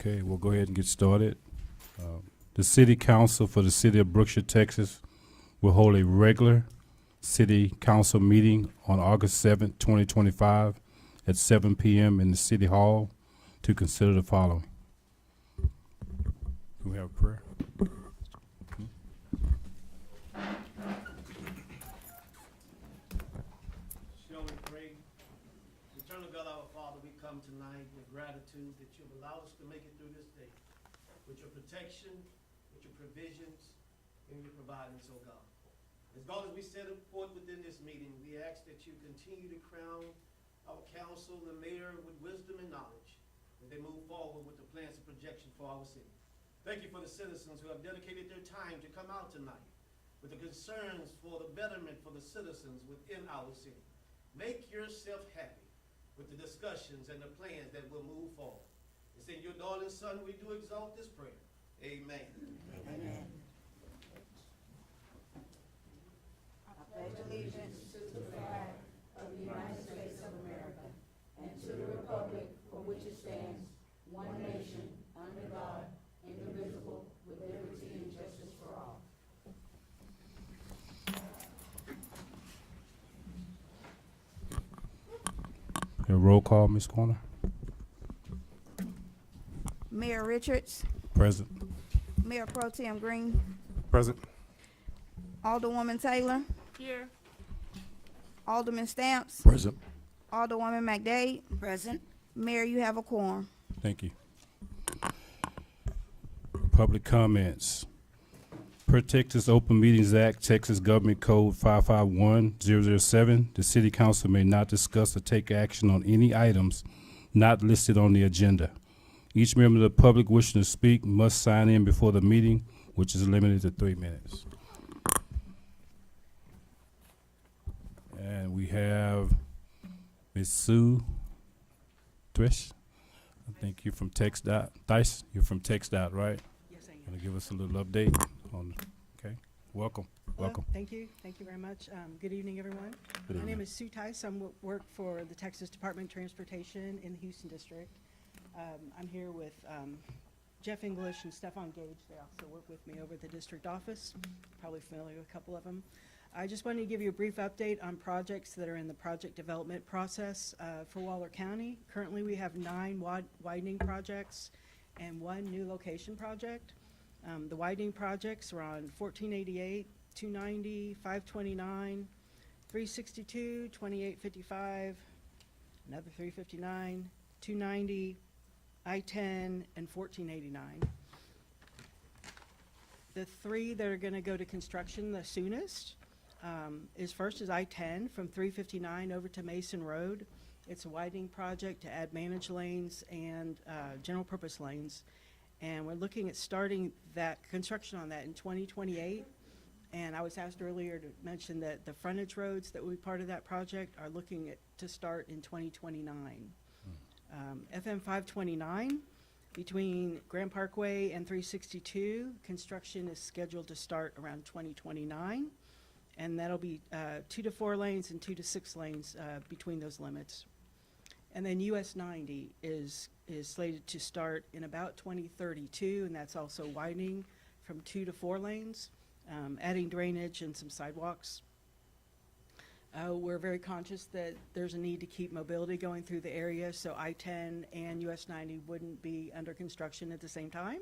Okay, we'll go ahead and get started. The City Council for the City of Brookshire, Texas will hold a regular City Council meeting on August 7th, 2025 at 7 p.m. in the City Hall to consider the following. Do we have a prayer? Shall we pray? Eternal God, our Father, we come tonight with gratitude that you've allowed us to make it through this day with your protection, with your provisions, and your providence, oh God. As God, as we set it forth within this meeting, we ask that you continue to crown our council, the mayor, with wisdom and knowledge as they move forward with the plans and projection for our city. Thank you for the citizens who have dedicated their time to come out tonight with the concerns for the betterment for the citizens within our city. Make yourself happy with the discussions and the plans that will move forward. It's in your darling Son we do exalt this prayer. Amen. Amen. I pledge allegiance to the flag of the United States of America and to the republic for which it stands, one nation, under God, indivisible, with liberty and justice for all. A roll call, Ms. Corner. Mayor Richards, Present. Mayor Pro Tem Green, Present. Alderwoman Taylor, Here. Alderman Stamps, Present. Alderwoman McDade. Present. Mayor, you have a quorum. Thank you. Public comments. Per Texas Open Meetings Act, Texas Government Code 551007, the City Council may not discuss or take action on any items not listed on the agenda. Each member of the public wishing to speak must sign in before the meeting, which is limited to 3 minutes. And we have Ms. Sue Thresh. I think you're from TxDOT. Dice, you're from TxDOT, right? Yes, I am. Gonna give us a little update on, okay, welcome, Hello, welcome. Thank you very much. Good evening, everyone. Good My name evening. is Sue Tice. I work for the Texas Department of Transportation in the Houston District. I'm here with Jeff English and Stefan Gage. They also work with me over at the district office. Probably familiar with a couple of them. I just wanted to give you a brief update on projects that are in the project development process for Waller County. Currently, we have 9 widening projects and 1 new location project. The widening projects are on 1488, 290, 529, 362, 2855, another 359, 290, I-10, and 1489. The 3 that are going to go to construction the soonest first is I-10 from 359 over to Mason Road. It's a widening project to add managed lanes and general purpose lanes. And we're looking at starting that construction on that in 2028. And I was asked earlier to mention that the frontage roads that will be part of that project are looking to start in 2029. FM 529 between Grand Parkway and 362, construction is scheduled to start around 2029. And that'll be 2 to 4 lanes and 2 to 6 lanes between those limits. And then US 90 is slated to start in about 2032, and that's also widening from 2 to 4 lanes, adding drainage and some sidewalks. We're very conscious that there's a need to keep mobility going through the area, so I-10 and US 90 wouldn't be under construction at the same time.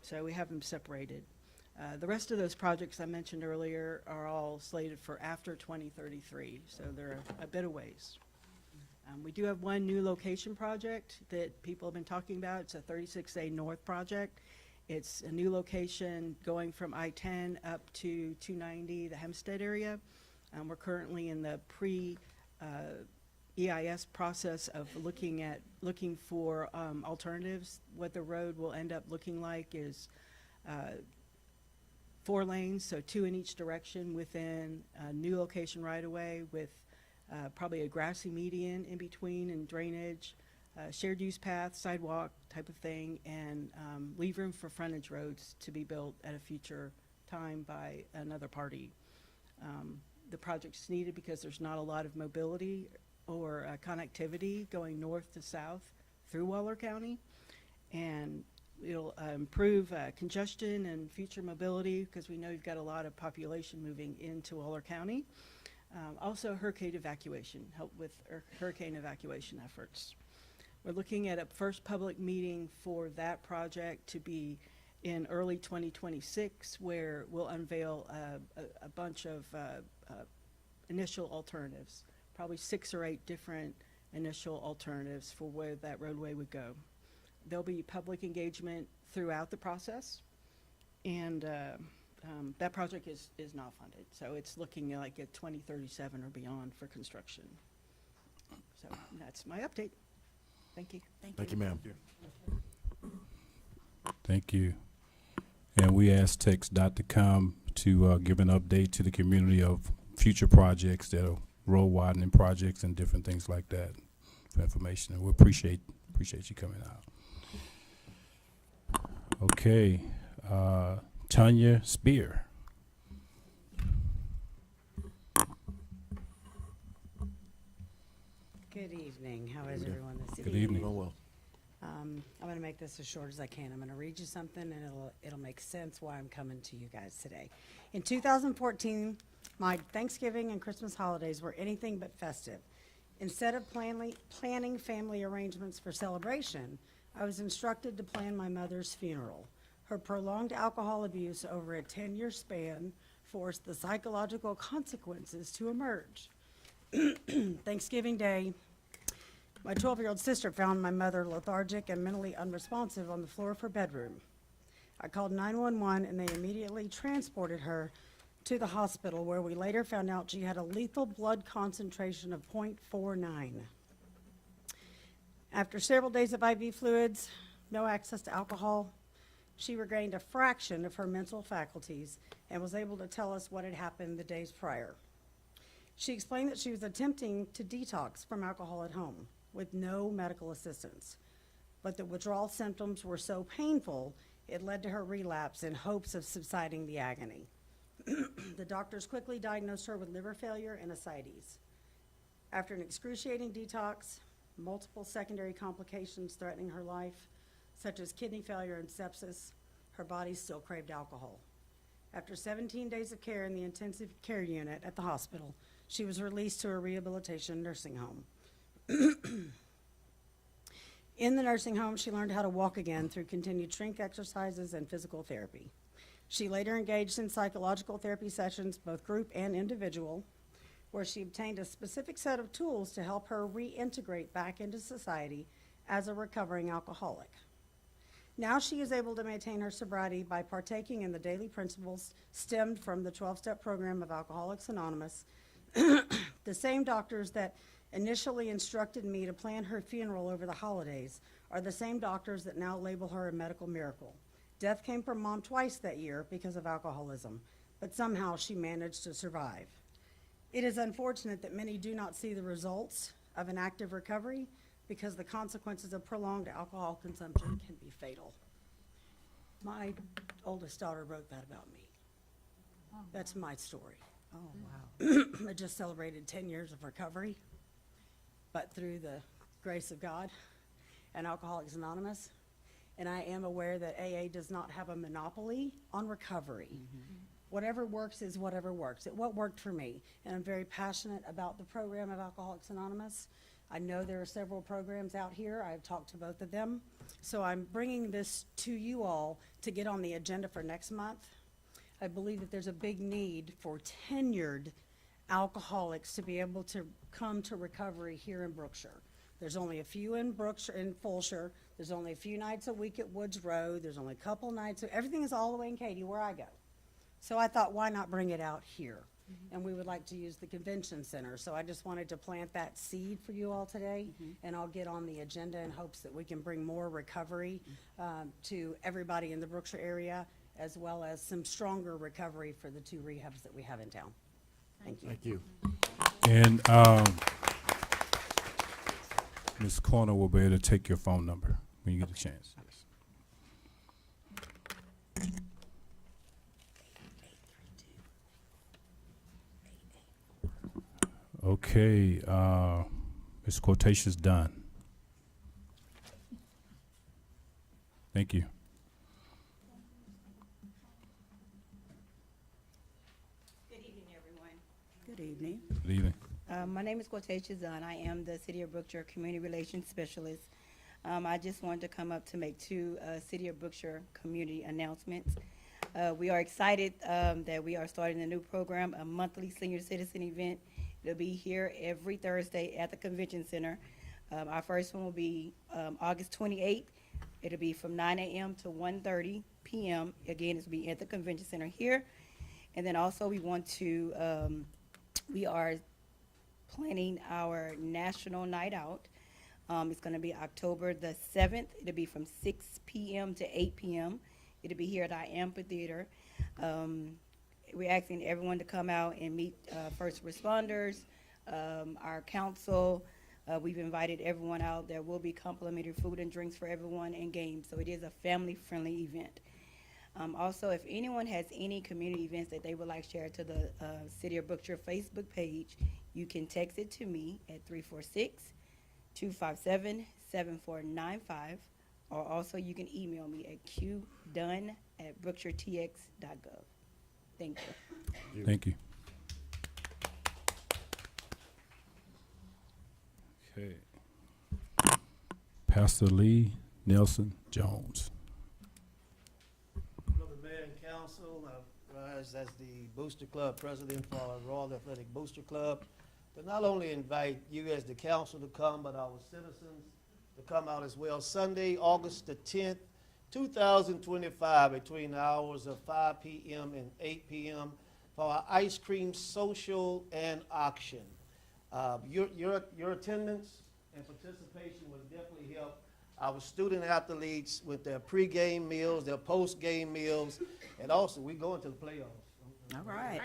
So we have them separated. The rest of those projects I mentioned earlier are all slated for after 2033, so they're a bit of ways. We do have 1 new location project that people have been talking about. It's a 36A North project. It's a new location going from I-10 up to 290, the Hempstead area. We're currently in the pre-EIS process of looking for alternatives. What the road will end up looking like is 4 lanes, so 2 in each direction within a new location right away with probably a grassy median in between and drainage, shared use path, sidewalk type of thing, and leave room for frontage roads to be built at a future time by another party. The project's needed because there's not a lot of mobility or connectivity going north to south through Waller County. and it'll improve congestion and future mobility, because we know you've got a lot of population moving into Waller County. Also hurricane evacuation, help with hurricane evacuation efforts. We're looking at a first public meeting for that project to be in early 2026, where we'll unveil a bunch of initial alternatives, probably 6 or 8 different initial alternatives for where that roadway would go. There'll be public engagement throughout the process, and that project is not funded, so it's looking like at 2037 or beyond for construction. So that's my update. Thank you. Thank you, ma'am. Thank you. And we asked TxDOT to come to give an update to the community of future projects that are road widening projects and different things like that for information. And we appreciate you coming out. Okay, Tanya Spear. Good evening. How is everyone this Good evening? evening. Doing well. I'm going to make this as short as I can. I'm going to read you something, and it'll make sense why I'm coming to you guys today. In 2014, my Thanksgiving and Christmas holidays were anything but festive. Instead of planning family arrangements for celebration, I was instructed to plan my mother's funeral. Her prolonged alcohol abuse over a 10-year span forced the psychological consequences to emerge. Thanksgiving Day, my 12-year-old sister found my mother lethargic and mentally unresponsive on the floor of her bedroom. I called 911, and they immediately transported her to the hospital, where we later found out she had a lethal blood concentration of 0.49. After several days of IV fluids, no access to alcohol, she regained a fraction of her mental faculties and was able to tell us what had happened the days prior. She explained that she was attempting to detox from alcohol at home with no medical assistance, but the withdrawal symptoms were so painful it led to her relapse in hopes of subsiding the agony. The doctors quickly diagnosed her with liver failure and ascites. After an excruciating detox, multiple secondary complications threatening her life, such as kidney failure and sepsis, her body still craved alcohol. After 17 days of care in the intensive care unit at the hospital, she was released to a rehabilitation nursing home. In the nursing home, she learned how to walk again through continued strength exercises and physical therapy. She later engaged in psychological therapy sessions, both group and individual, where she obtained a specific set of tools to help her reintegrate back into society as a recovering alcoholic. Now she is able to maintain her sobriety by partaking in the daily principles stemmed from the 12-step program of Alcoholics Anonymous. The same doctors that initially instructed me to plan her funeral over the holidays are the same doctors that now label her a medical miracle. Death came for Mom twice that year because of alcoholism, but somehow she managed to survive. It is unfortunate that many do not see the results of an active recovery because the consequences of prolonged alcohol consumption can be fatal. My oldest daughter wrote that about me. That's my story. Oh, wow. I just celebrated 10 years of recovery, but through the grace of God and Alcoholics Anonymous, and I am aware that AA does not have a monopoly on recovery. Whatever works is whatever works. What worked for me, and I'm very passionate about the program of Alcoholics Anonymous. I know there are several programs out here. I've talked to both of them. So I'm bringing this to you all to get on the agenda for next month. I believe that there's a big need for tenured alcoholics to be able to come to recovery here in Brookshire. There's only a few in Brookshire, in Fulshire. There's only a few nights a week at Woods Road. There's only a couple nights. So everything is all the way in Katy, where I go. So I thought, why not bring it out here? And we would like to use the convention center. So I just wanted to plant that seed for you all today, and I'll get on the agenda in hopes that we can bring more recovery to everybody in the Brookshire area, as well as some stronger recovery for the 2 rehabs that we have in town. Thank you. Thank you. And Ms. Corner will be able to take your phone number when you get a chance. Okay, this quotation's done. Thank you. Good evening, everyone. Good evening. Good evening. My name is Cortasia Zahn. I am the City of Brookshire Community Relations Specialist. I just wanted to come up to make two City of Brookshire community announcements. We are excited that we are starting a new program, a monthly senior citizen event. It'll be here every Thursday at the Convention Center. Our first one will be August 28th. It'll be from 9 a.m. to 1:30 p.m. Again, it'll be at the Convention Center here. And then also we want to, we are planning our national night out. It's going to be October the 7th. It'll be from 6 p.m. to 8 p.m. It'll be here at our amphitheater. We're asking everyone to come out and meet first responders, our council. We've invited everyone out. There will be complimentary food and drinks for everyone and games. So it is a family-friendly event. Also, if anyone has any community events that they would like shared to the City of Brookshire Facebook page, you can text it to me at 346-257-7495, or also you can email me at qdunn@brookshiretx.gov. Thank you. Thank you. Okay. Pastor Lee Nelson Jones. Brother Mayor and Council, I rise as the Booster Club President for our Royal Athletic Booster Club to not only invite you as the council to come, but our citizens to come out as well. Sunday, August the 10th, 2025, between the hours of 5 p.m. and 8 p.m. for our ice cream social and auction. Your attendance and participation will definitely help our student athletes with their pregame meals, their postgame meals, and also we go into the playoffs. All right.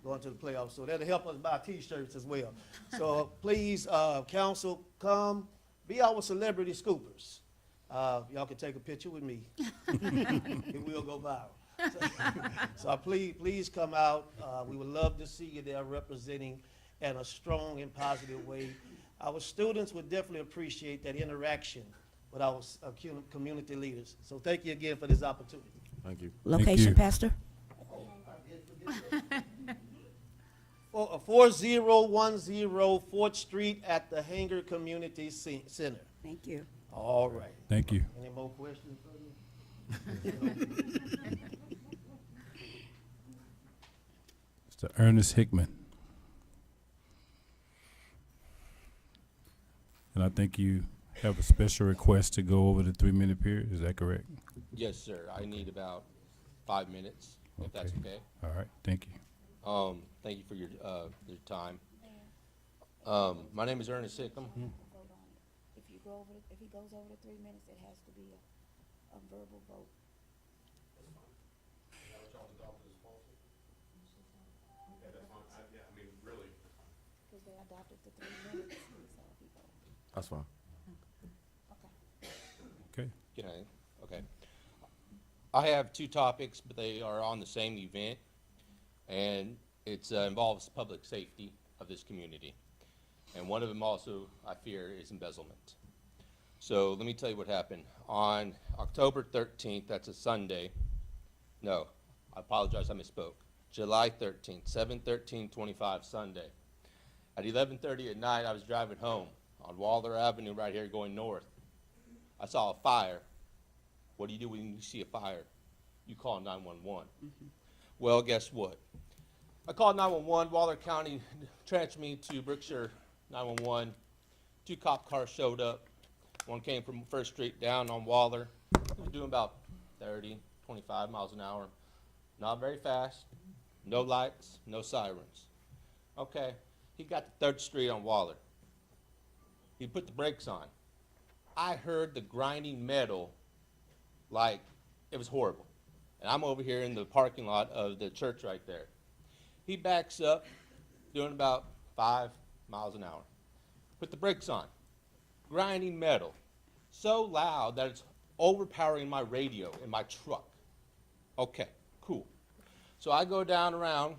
Going to the playoffs, so that'll help us buy T-shirts as well. So please, council, come, be our celebrity scoopers. Y'all can take a picture with me. It will go viral. So please come out. We would love to see you there representing in a strong and positive way. Our students would definitely appreciate that interaction with our community leaders. So thank you again for this opportunity. Thank you. Location, you. Pastor? 4010 4th Street at the Hanger Community Center. Thank you. All right. Thank you. Any more questions for me? Mr. Ernest Hickman. And I think you have a special request to go over the 3-minute period. Is that correct? Yes, sir. I need about 5 minutes, if that's okay. All right. Thank you. Thank you for your time. My name is Ernest Hickman. Vote on it. If he goes over the 3 minutes, it has to be a verbal vote. Because they adopted the 3 minutes, so he voted. That's fine. Okay. Can I? Okay. I have two topics, but they are on the same event, and it involves public safety of this community. And one of them also, I fear, is embezzlement. So let me tell you what happened. On October 13th, that's a Sunday. No, I apologize, I misspoke. July 13th, 7/13/25, Sunday. At 11:30 at night, I was driving home on Waller Avenue right here going north. I saw a fire. What do you do when you see a fire? You call 911. Well, guess what? I called 911. Waller County transferred me to Brookshire 911. 2 cop cars showed up. One came from First Street down on Waller. He was doing about 30, 25 miles an hour. Not very fast. No lights, no sirens. Okay. He got to 3rd Street on Waller. He put the brakes on. I heard the grinding metal like it was horrible. And I'm over here in the parking lot of the church right there. He backs up, doing about 5 miles an hour. Put the brakes on. Grinding metal. So loud that it's overpowering my radio in my truck. Okay, cool. So I go down around,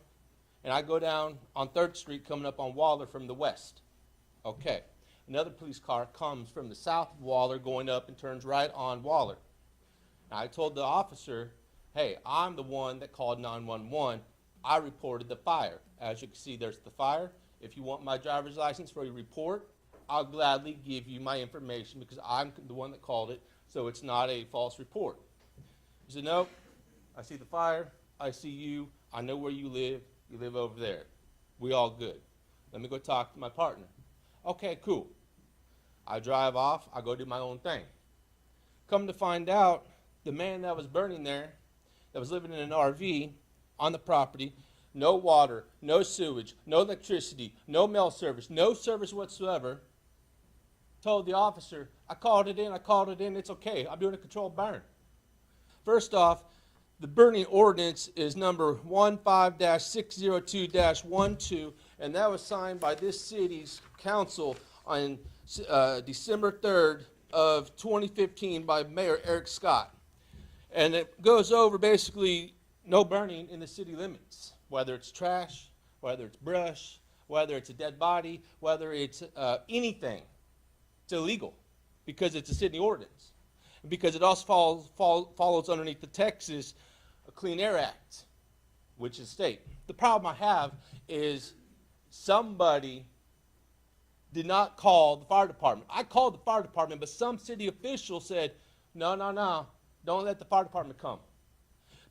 and I go down on 3rd Street coming up on Waller from the west. Okay. another police car comes from the south of Waller going up and turns right on Waller. Now, I told the officer, hey, I'm the one that called 911. I reported the fire. As you can see, there's the fire. If you want my driver's license for your report, I'll gladly give you my information because I'm the one that called it, so it's not a false report. He said, no, I see the fire. I see you. I know where you live. You live over there. We all good. Let me go talk to my partner. Okay, cool. I drive off. I go do my own thing. Come to find out, the man that was burning there, that was living in an RV on the property, no water, no sewage, no electricity, no mail service, no service whatsoever, told the officer, I called it in, it's okay. I'm doing a controlled burn. First off, the burning ordinance is number 15-602-12, and that was signed by this city's council on December 3rd of 2015 by Mayor Eric Scott. And it goes over basically no burning in the city limits, whether it's trash, whether it's brush, whether it's a dead body, whether it's anything. It's illegal because it's a city ordinance. And because it also follows underneath the Texas Clean Air Act, which is state. The problem I have is somebody did not call the fire department. I called the fire department, but some city official said, no, don't let the fire department come.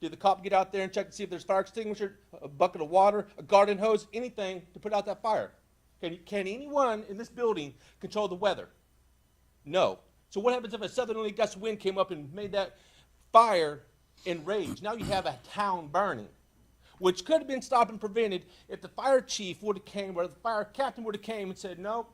Did the cop get out there and check to see if there's a fire extinguisher, a bucket of water, a garden hose, anything to put out that fire? Can anyone in this building control the weather? No. So what happens if a southerly gust of wind came up and made that fire enraged? Now you have a town burning, which could have been stopped and prevented if the fire chief would have came or the fire captain would have came and said, no,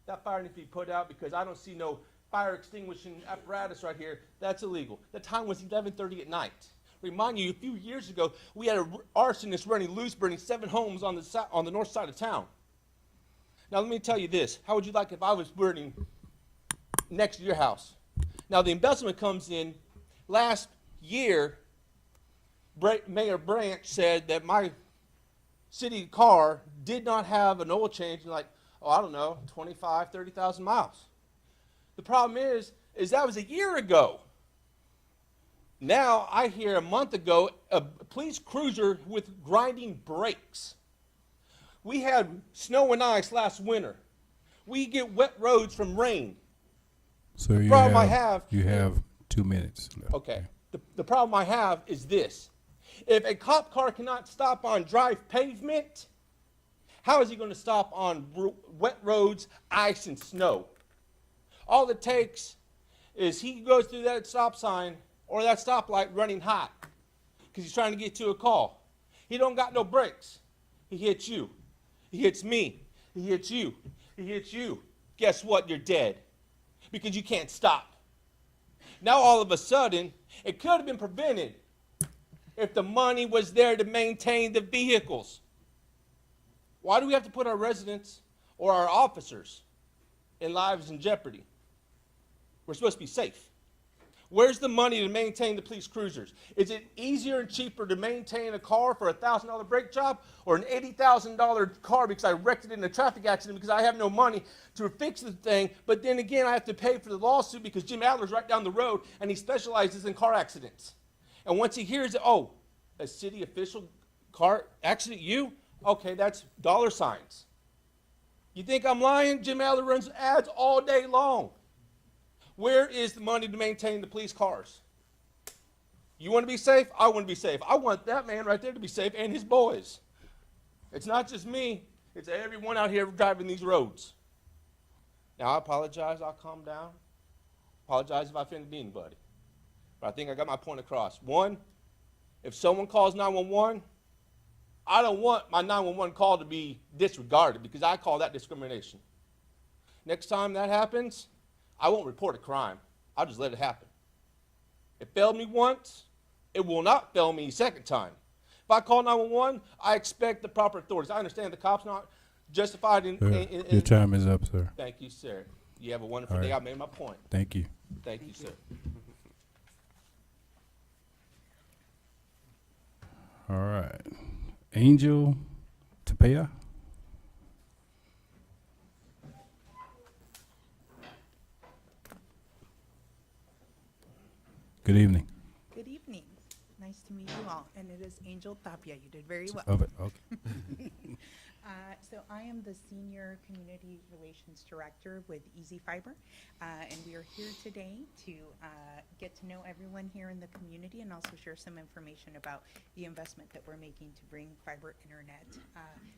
that fire needs to be put out because I don't see no fire extinguishing apparatus right here. That's illegal. The time was 11:30 at night. Remind you, a few years ago, we had an arsonist running loose, burning 7 homes on the north side of town. Now, let me tell you this. How would you like if I was burning next to your house? Now, the embezzlement comes in. Last year, Mayor Branch said that my city car did not have an oil change in like, 25, 30,000 miles. The problem is that was a year ago. Now, I hear a month ago, a police cruiser with grinding brakes. We had snow and ice last winter. We get wet roads from rain. So The you problem I have, have- you have 2 minutes left. Okay. The problem I have is this. If a cop car cannot stop on dry pavement, how is he going to stop on wet roads, ice, and snow? All it takes is he goes through that stop sign or that stoplight running hot because he's trying to get to a call. He don't got no brakes. He hits you. He hits me. He hits you. He hits you. Guess what? You're dead because you can't stop. Now all of a sudden, it could have been prevented if the money was there to maintain the vehicles. Why do we have to put our residents or our officers in lives in jeopardy? We're supposed to be safe. Where's the money to maintain the police cruisers? Is it easier and cheaper to maintain a car for a $1,000 brake job or an $80,000 car because I wrecked it in a traffic accident because I have no money to fix the thing, but then again I have to pay for the lawsuit because Jim Adler's right down the road and he specializes in car accidents. And once he hears that, oh, a city official car accident, okay, that's dollar signs. You think I'm lying? Jim Adler runs ads all day long. Where is the money to maintain the police cars? You want to be safe? I want to be safe. I want that man right there to be safe and his boys. It's not just me. It's everyone out here driving these roads. Now, I apologize. I'll calm down. Apologize if I offended anybody. But I think I got my point across. One, if someone calls 911, I don't want my 911 call to be disregarded because I call that discrimination. Next time that happens, I won't report a crime. I'll just let it happen. It failed me once. It will not fail me a second time. If I call 911, I expect the proper authorities. I understand the cop's not justified in... Sir, your time is up, sir. Thank you, sir. You have a wonderful All right. day. I made my point. Thank you. Thank you, sir. All right. Angel Tapia. Good evening. Good evening. Nice to meet you all. And it is Angel Tapia. You did very well. Okay. So I am the Senior Community Relations Director with Easy Fiber. And we are here today to get to know everyone here in the community and also share some information about the investment that we're making to bring fiber internet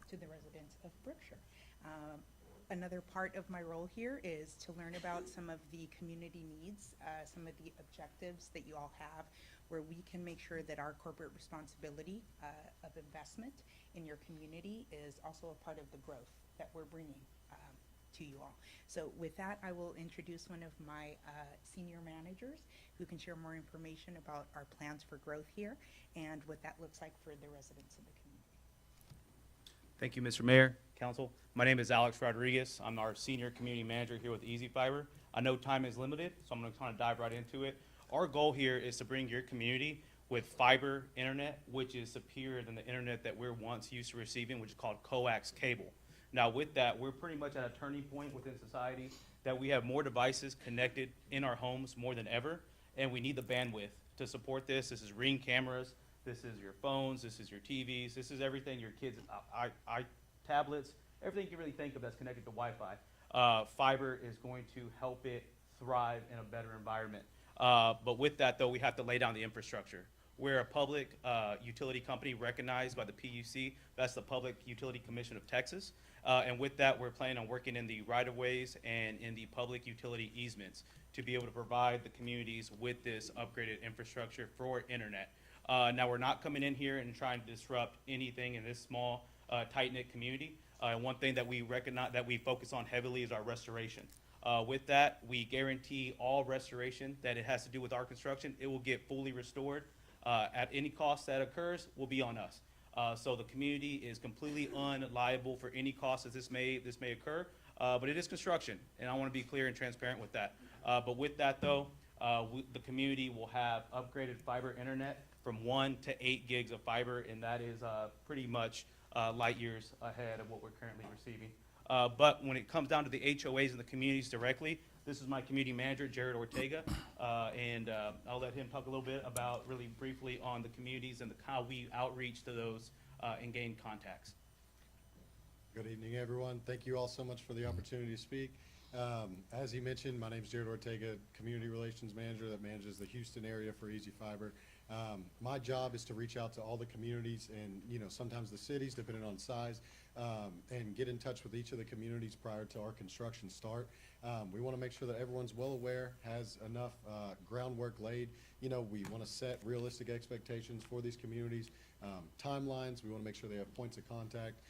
to the residents of Brookshire. Another part of my role here is to learn about some of the community needs, some of the objectives that you all have, where we can make sure that our corporate responsibility of investment in your community is also a part of the growth that we're bringing to you all. So with that, I will introduce one of my senior managers who can share more information about our plans for growth here and what that looks like for the residents of the community. Thank you, Mr. Mayor, Council. My name is Alex Rodriguez. I'm our Senior Community Manager here with Easy Fiber. I know time is limited, so I'm going to kind of dive right into it. Our goal here is to bring your community with fiber internet, which is superior than the internet that we're once used to receiving, which is called coax cable. Now, with that, we're pretty much at a turning point within society that we have more devices connected in our homes more than ever, and we need the bandwidth to support this. This is Ring cameras. This is your phones, this is your TVs, this is everything your kids, tablets, everything you can really think of that's connected to Wi-Fi. Fiber is going to help it thrive in a better environment. But with that, though, we have to lay down the infrastructure. We're a public utility company recognized by the PUC. That's the Public Utility Commission of Texas. And with that, we're planning on working in the right-of-ways and in the public utility easements to be able to provide the communities with this upgraded infrastructure for internet. Now, we're not coming in here and trying to disrupt anything in this small, tight-knit community. One thing that we recognize, that we focus on heavily, is our restoration. With that, we guarantee all restoration that it has to do with our construction. It will get fully restored. At any cost that occurs will be on us. So the community is completely unliable for any cost that this may occur. But it is construction, and I want to be clear and transparent with that. But with that, though, the community will have upgraded fiber internet from 1 to 8 gigs of fiber, and that is pretty much light years ahead of what we're currently receiving. But when it comes down to the HOAs and the communities directly, this is my community manager, Jared Ortega, and I'll let him talk a little bit about, really briefly, on the communities and how we outreach to those and gain contacts. Good evening, everyone. Thank you all so much for the opportunity to speak. As he mentioned, my name is Jared Ortega, Community Relations Manager that manages the Houston area for Easy Fiber. My job is to reach out to all the communities and, sometimes the cities, depending on size, and get in touch with each of the communities prior to our construction start. We want to make sure that everyone's well aware, has enough groundwork laid. We want to set realistic expectations for these communities, timelines. We want to make sure they have points of contact.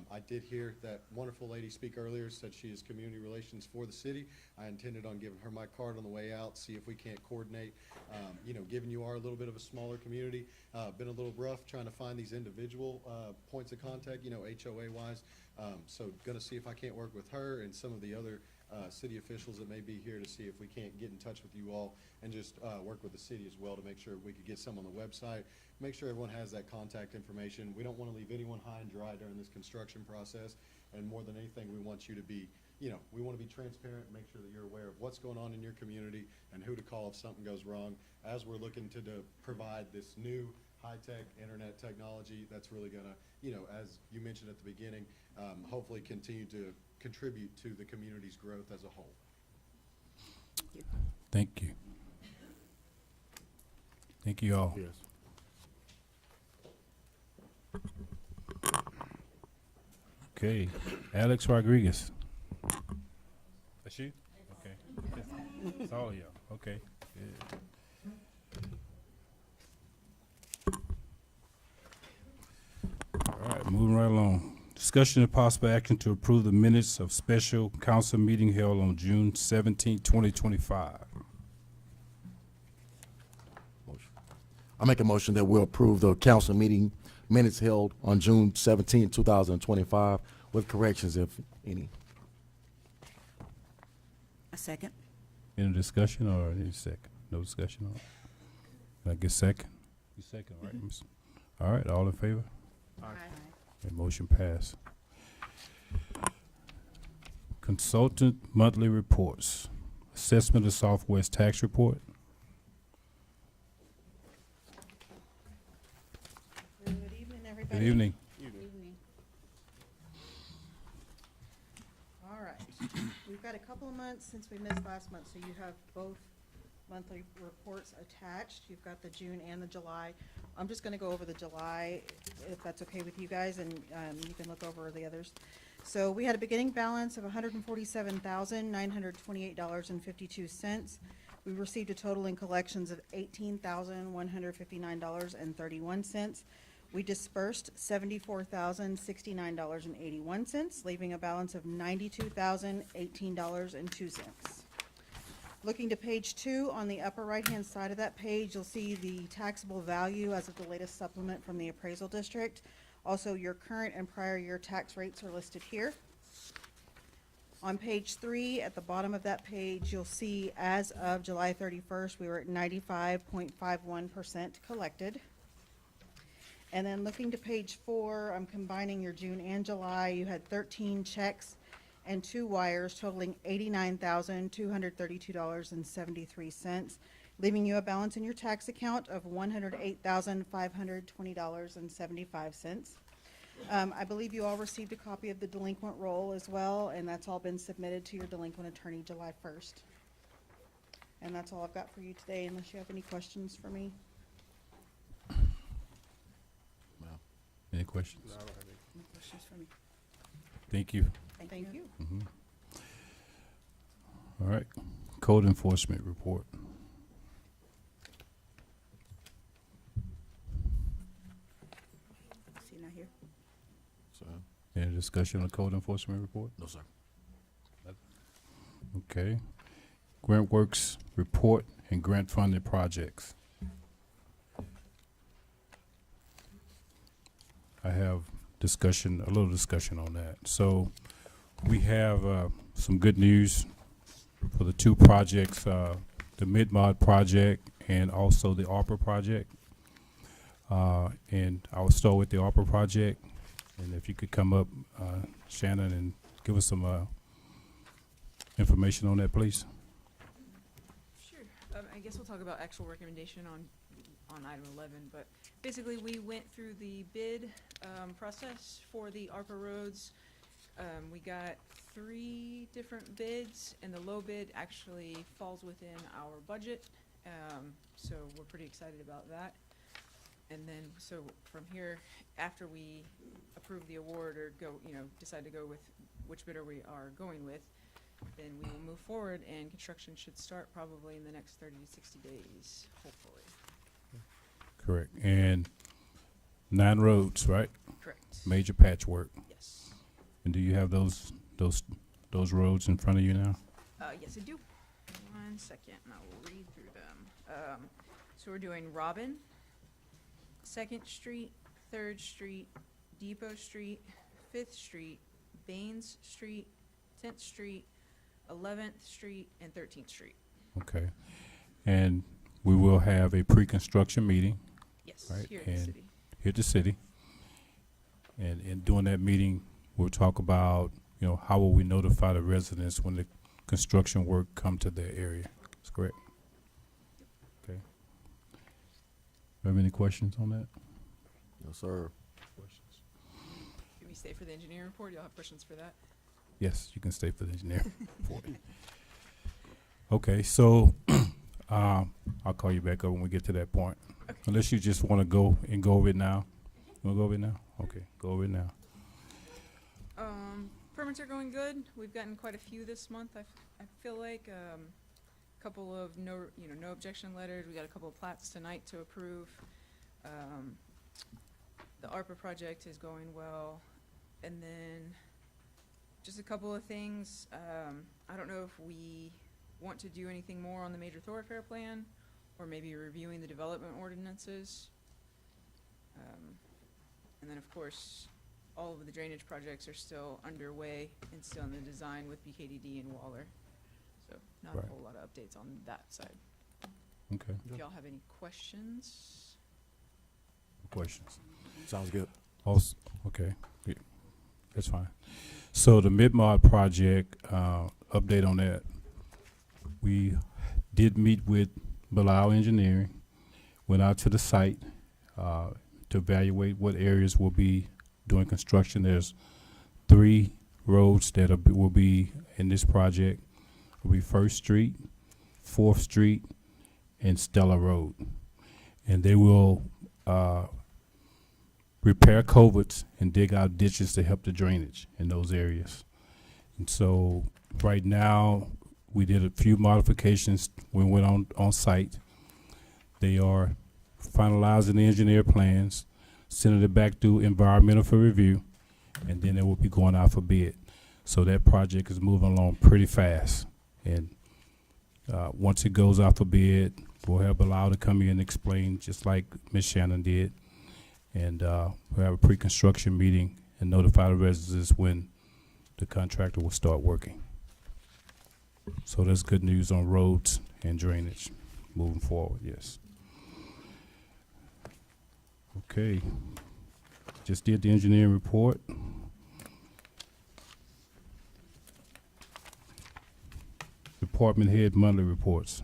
I did hear that wonderful lady speak earlier, said she is community relations for the city. I intended on giving her my card on the way out, see if we can't coordinate. Given you are a little bit of a smaller community, been a little rough trying to find these individual points of contact, HOA-wise. So gonna see if I can't work with her and some of the other city officials that may be here to see if we can't get in touch with you all and just work with the city as well to make sure we could get some on the website, make sure everyone has that contact information. We don't want to leave anyone high and dry during this construction process, and more than anything, we want you to be, we want to be transparent and make sure that you're aware of what's going on in your community and who to call if something goes wrong, as we're looking to provide this new high-tech internet technology that's really going to, as you mentioned at the beginning, hopefully continue to contribute to the community's growth as a whole. Thank you. Thank you all. Yes. Okay, Alex Rodriguez. That's you? Okay. It's all of y'all. Okay. Good. All right, moving right along. Discussion and possible action to approve the minutes of special council meeting held on June 17, 2025. I make a motion that we'll approve the council meeting minutes held on June 17, 2025, with corrections if any. A second. Any discussion or any second? No discussion on it? Can I get second? You second, all right, miss? All right, all in favor? Okay, motion passed. Consultant monthly reports. Assessment of Southwest tax report. Good evening. All right, we've got a couple of months since we missed last month, so you have both monthly reports attached. You've got the June and the July. I'm just gonna go over the July, if that's okay with you guys, and you can look over the others. So we had a beginning balance of $147,928.52. We received a total in collections of $18,159.31. We dispersed $74,069.81, leaving a balance of $92,018.02. Looking to page 2, on the upper right-hand side of that page, you'll see the taxable value as of the latest supplement from the appraisal district. Also, your current and prior year tax rates are listed here. On page 3, at the bottom of that page, you'll see as of July 31st, we were at 95.51% collected. And then looking to page 4, I'm combining your June and July. You had 13 checks and 2 wires totaling $89,232.73, leaving you a balance in your tax account of $108,520.75. I believe you all received a copy of the delinquent roll as well, and that's all been submitted to your delinquent attorney July 1st. And that's all I've got for you today, unless you have any questions for me. Any questions? No, I don't have any. Any questions for me? Thank you. Thank you. All right, code enforcement report. Is he not here? Sir? Any discussion on the code enforcement report? No, sir. Okay. Grant Works report and grant funded projects. I have discussion, a little discussion on that. So we have some good news for the 2 projects, the Mid-Mod project and also the ARPA project. And I will start with the ARPA project. And if you could come up, Shannon, and give us some information on that, please. Sure. I guess we'll talk about actual recommendation on item 11, but basically we went through the bid process for the ARPA roads. We got 3 different bids, and the low bid actually falls within our budget, so we're pretty excited about that. And then, so from here, after we approve the award or go, decide to go with which bidder we are going with, then we will move forward, and construction should start probably in the next 30 to 60 days, hopefully. Correct. And 9 roads, right? Correct. Major patchwork. Yes. And do you have those roads in front of you now? Yes, I do. 1 second, and I will read through them. So we're doing Robin, 2nd Street, 3rd Street, Depot Street, 5th Street, Baines Street, 10th Street, 11th Street, and 13th Street. Okay. And we will have a pre-construction meeting. Yes, Right, here in the and city. here at the city. And during that meeting, we'll talk about, how will we notify the residents when the construction work come to their area. That's correct? Okay. Have any questions on that? No, sir. Questions? Can we stay for the engineering report? Y'all have questions for that? Yes, you can stay for the engineer for it. Okay, so I'll call you back up when we get to that point. Okay. Unless you just want to go over it now. You want to go over it now? Okay, go over it now. Permits are going good. We've gotten quite a few this month. I feel like a couple of no objection letters. We got a couple of plats tonight to approve. The ARPA project is going well, and then just a couple of things. I don't know if we want to do anything more on the major thoroughfare plan, or maybe reviewing the development ordinances. And then, of course, all of the drainage projects are still underway and still in the design with BKDD and Waller. So not Right. a whole lot of updates on that side. Okay, If y'all have any questions? questions? Sounds good. Also, okay, yeah, that's fine. So the Mid-Mod project, update on that. We did meet with Bilal Engineering, went out to the site, to evaluate what areas will be doing construction. There's 3 roads that will be in this project. Will be First Street, 4th Street, and Stella Road. And they will repair culverts and dig out ditches to help the drainage in those areas. And so right now, we did a few modifications. We went on site. They are finalizing the engineer plans, sending it back to environmental for review, and then it will be going out for bid. So that project is moving along pretty fast. And once it goes out for bid, we'll have Bilal to come in and explain, just like Ms. Shannon did. And we'll have a pre-construction meeting and notify the residents when the contractor will start working. So that's good news on roads and drainage moving forward, yes. Okay, just did the engineering report. Department head monthly reports.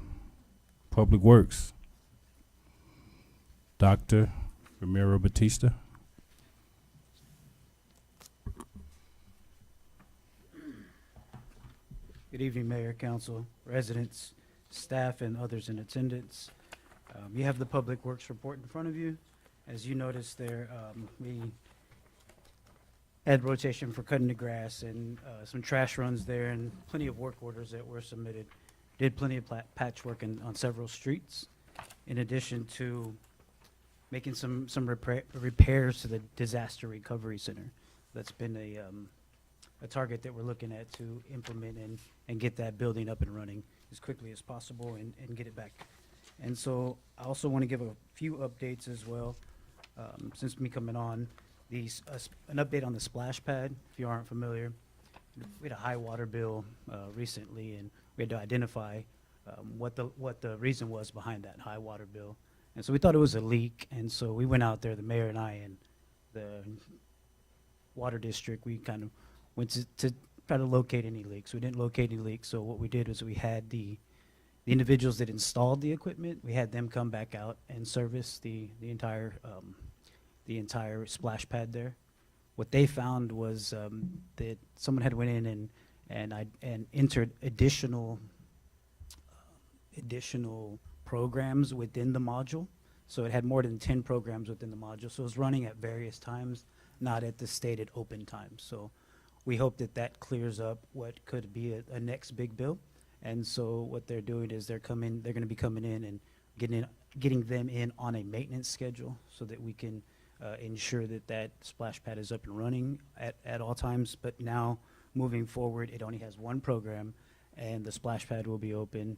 Public Works, Dr. Romero Batista. Good evening, Mayor, Council, residents, staff, and others in attendance. You have the Public Works report in front of you. As you noticed there, we had rotation for cutting the grass and some trash runs there and plenty of work orders that were submitted. Did plenty of patchwork on several streets, in addition to making some repairs to the Disaster Recovery Center. That's been a target that we're looking at to implement and get that building up and running as quickly as possible and get it back. And so I also want to give a few updates as well, since me coming on. An update on the splash pad, if you aren't familiar. We had a high water bill recently, and we had to identify what the reason was behind that high water bill. And so we thought it was a leak, and so we went out there, the mayor and I, and the water district, we kind of went to try to locate any leaks. We didn't locate any leaks, so what we did was we had the individuals that installed the equipment, we had them come back out and service the entire splash pad there. What they found was that someone had went in and entered additional programs within the module. So it had more than 10 programs within the module. So it was running at various times, not at the stated open time. So we hope that that clears up what could be a next big bill. And so what they're doing is they're going to be coming in and getting them in on a maintenance schedule so that we can ensure that that splash pad is up and running at all times. But now, moving forward, it only has one program, and the splash pad will be open,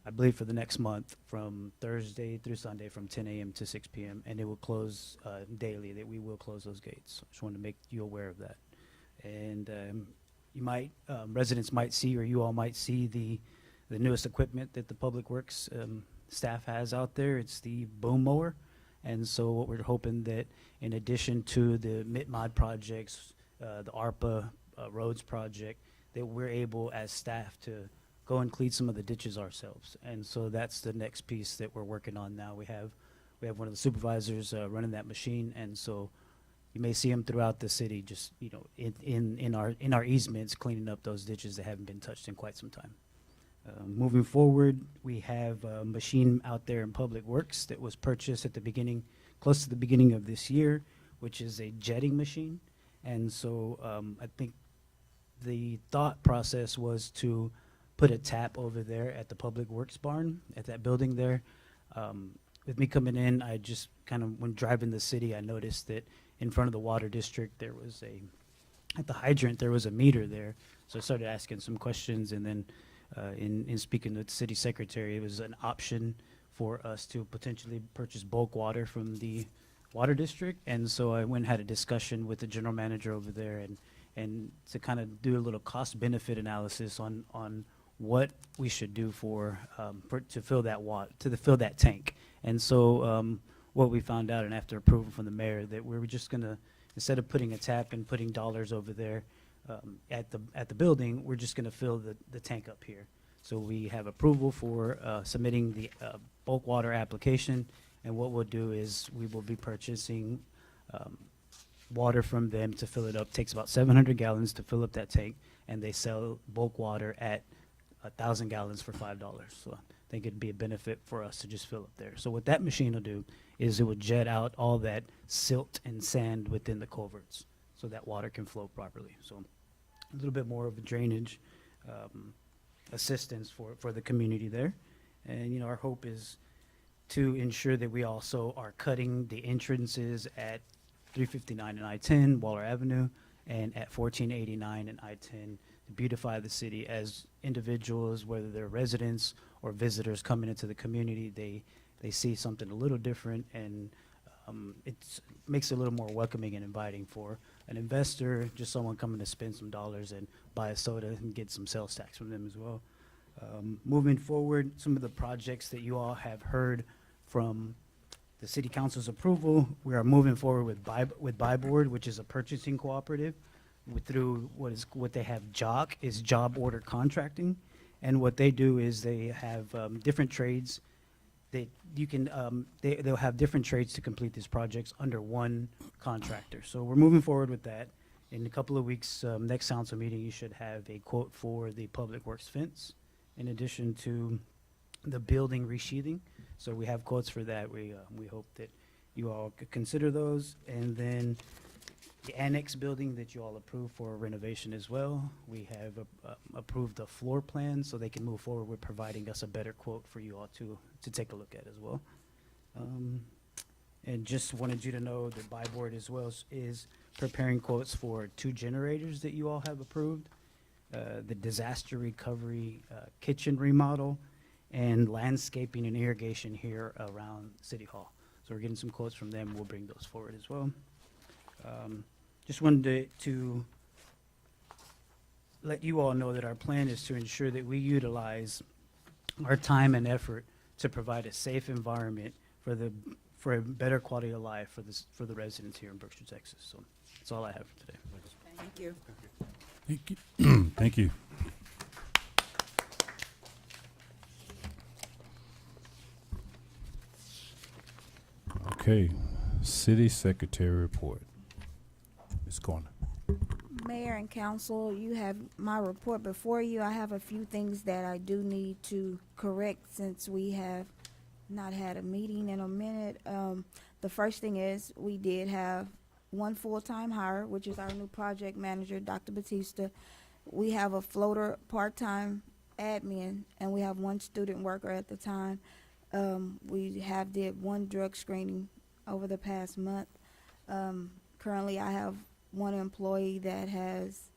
I believe, for the next month from Thursday through Sunday from 10 a.m. to 6 p.m. And it will close daily, that we will close those gates. Just wanted to make you aware of that. And you might, residents might see, or you all might see the newest equipment that the Public Works staff has out there. It's the boom mower. And so what we're hoping that in addition to the MITMOD projects, the ARPA roads project, that we're able as staff to go and clean some of the ditches ourselves. And so that's the next piece that we're working on now. We have one of the supervisors running that machine, and so you may see them throughout the city, just in our easements, cleaning up those ditches that haven't been touched in quite some time. Moving forward, we have a machine out there in Public Works that was purchased at the beginning, close to the beginning of this year, which is a jetting machine. And so I think the thought process was to put a tap over there at the Public Works barn, at that building there. With me coming in, I just kind of, when driving the city, I noticed that in front of the water district, there was at the hydrant, there was a meter there. So I started asking some questions, and then in speaking with the city secretary, it was an option for us to potentially purchase bulk water from the water district. And so I went and had a discussion with the general manager over there and to kind of do a little cost benefit analysis on what we should do to fill that tank. And so what we found out, and after approval from the mayor, that we were just gonna, instead of putting a tap and putting dollars over there at the building, we're just gonna fill the tank up here. So we have approval for submitting the bulk water application, And what we'll do is we will be purchasing water from them to fill it up. Takes about 700 gallons to fill up that tank, and they sell bulk water at 1,000 gallons for $5. So I think it'd be a benefit for us to just fill up there. So what that machine will do is it will jet out all that silt and sand within the culverts, so that water can flow properly. So a little bit more of a drainage assistance for the community there. And, you know, our hope is to ensure that we also are cutting the entrances at 359 and I-10, Waller Avenue, and at 1489 and I-10 to beautify the city as individuals, whether they're residents or visitors coming into the community, they see something a little different, and it makes it a little more welcoming and inviting for an investor, just someone coming to spend some dollars and buy a soda and get some sales tax from them as well. Moving forward, some of the projects that you all have heard from the city council's approval, we are moving forward with Buy Board, which is a purchasing cooperative through what they have JOC, is job order contracting. And what they do is they have different trades that you can, they'll have different trades to complete these projects under one contractor. So we're moving forward with that. In a couple of weeks, next council meeting, you should have a quote for the public works fence, in addition to the building resheathing. So we have quotes for that. We hope that you all could consider those. And then the annex building that you all approved for renovation as well. We have approved the floor plan, so they can move forward with providing us a better quote for you all to take a look at as well. And just wanted you to know that Buy Board as well is preparing quotes for 2 generators that you all have approved, the disaster recovery kitchen remodel, and landscaping and irrigation here around City Hall. So we're getting some quotes from them. We'll bring those forward as well. Just wanted to let you all know that our plan is to ensure that we utilize our time and effort to provide a safe environment for a better quality of life for the residents here in Brookshire, Texas. So that's all I have for today. Thank you. Thank you. Thank you. Okay, City Secretary report. Ms. Corner. Mayor and council, you have my report before you. I have a few things that I do need to correct since we have not had a meeting in a minute. The first thing is we did have one full-time hire, which is our new project manager, Dr. Batista. We have a floater part-time admin, and we have one student worker at the time. We have did one drug screening over the past month. Currently, I have one employee that has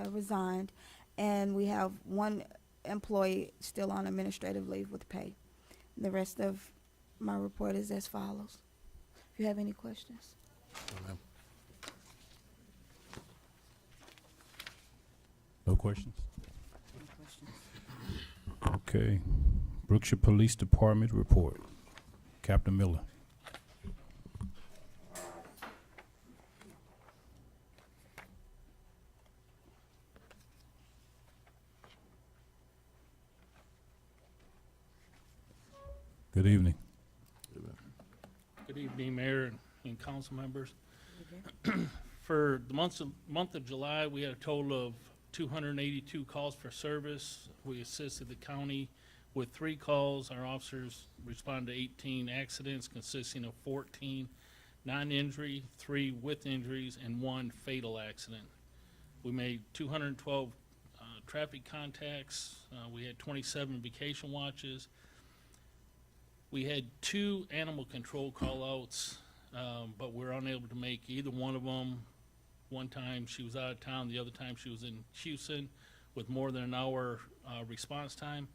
resigned, and we have one employee still on administrative leave with pay. The rest of my report is as follows. If you have any questions. No questions? Okay. Brookshire Police Department report. Captain Miller. Good evening. Good evening, Mayor and council members. For the month of July, we had a total of 282 calls for service. We assisted the county with 3 calls. Our officers responded to 18 accidents consisting of 14 non-injury, 3 with injuries, and 1 fatal accident. We made 212 traffic contacts. We had 27 vacation watches. We had 2 animal control call-outs, but we're unable to make either one of them. One time she was out of town, the other time she was in Houston with more than an hour response time.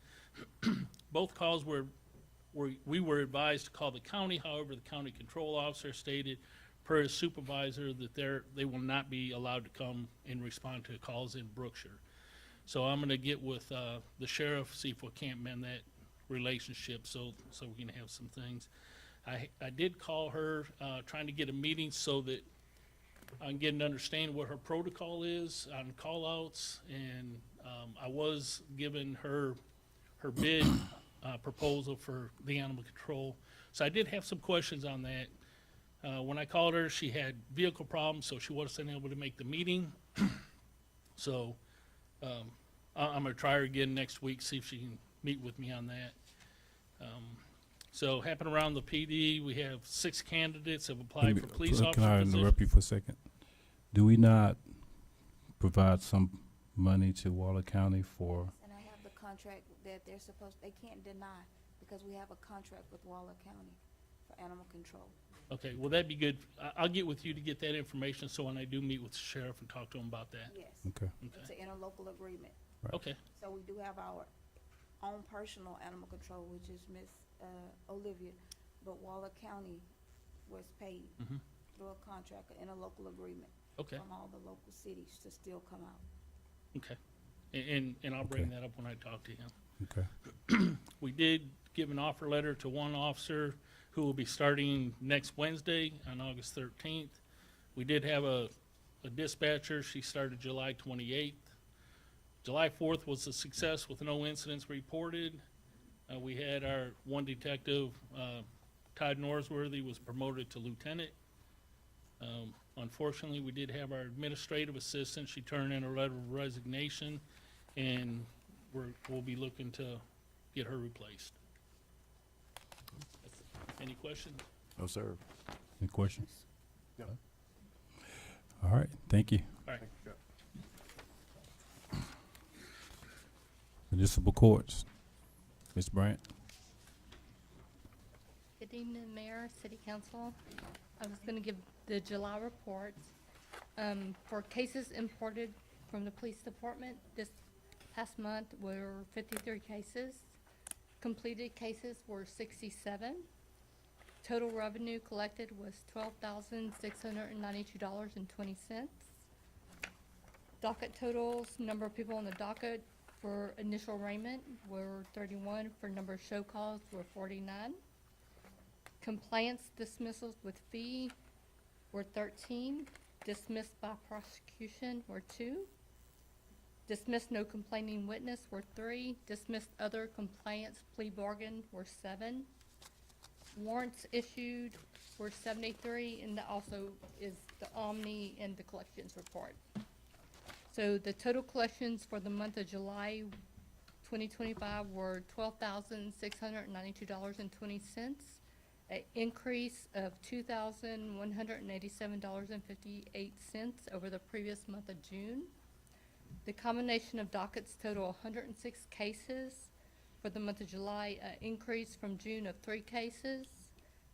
Both calls we were advised to call the county. However, the county control officer stated per his supervisor that they will not be allowed to come and respond to calls in Brookshire. So I'm gonna get with the sheriff, see if we can't mend that relationship so we can have some things. I did call her trying to get a meeting so that I can get an understanding what her protocol is on call outs, and I was given her bid proposal for the animal control. So I did have some questions on that. When I called her, she had vehicle problems, so she wasn't able to make the meeting. So I'm gonna try her again next week, see if she can meet with me on that. So happened around the PD, we have 6 candidates have applied for police officer Can I position. interrupt you for a second? Do we not provide some money to Waller County for, And I have the contract that they're supposed, they can't deny, because we have a contract with Waller County for animal control. Okay, well, that'd be good. I'll get with you to get that information, so when I do meet with the sheriff and talk to him about that. Yes. okay, It's an interlocal agreement. Okay, So we do have our own personal animal control, which is Miss Olivia, but Waller County was paid Mhm. through a contract, an interlocal agreement okay, from all the local cities to still come out. okay. And I'll bring Okay. that up when I talk to him. okay, We did give an offer letter to one officer who will be starting next Wednesday on August 13th. We did have a dispatcher. She started July 28th. July 4th was a success with no incidents reported. We had our one detective, Todd Norsworthy, was promoted to lieutenant. Unfortunately, we did have our administrative assistant. She turned in a letter of resignation, and we'll be looking to get her replaced. Any questions? No, sir. any questions? No. All right, thank you. All right. Municipal courts, Ms. Brandt. Good evening, Mayor, City Council. I was going to give the July report. For cases imported from the police department, this past month were 53 cases. Completed cases were 67. Total revenue collected was $12,692.20. Docket totals, number of people on the docket for initial arraignment were 31. For number of show calls were 49. Compliance dismissals with fee were 13. Dismissed by prosecution were 2. Dismissed no complaining witness were 3. Dismissed other compliance plea bargain were 7. Warrants issued were 73, and that also is the Omni and the collections report. So the total collections for the month of July 2025 were $12,692.20, an increase of $2,187.58 over the previous month of June. The combination of dockets total 106 cases for the month of July, an increase from June of 3 cases.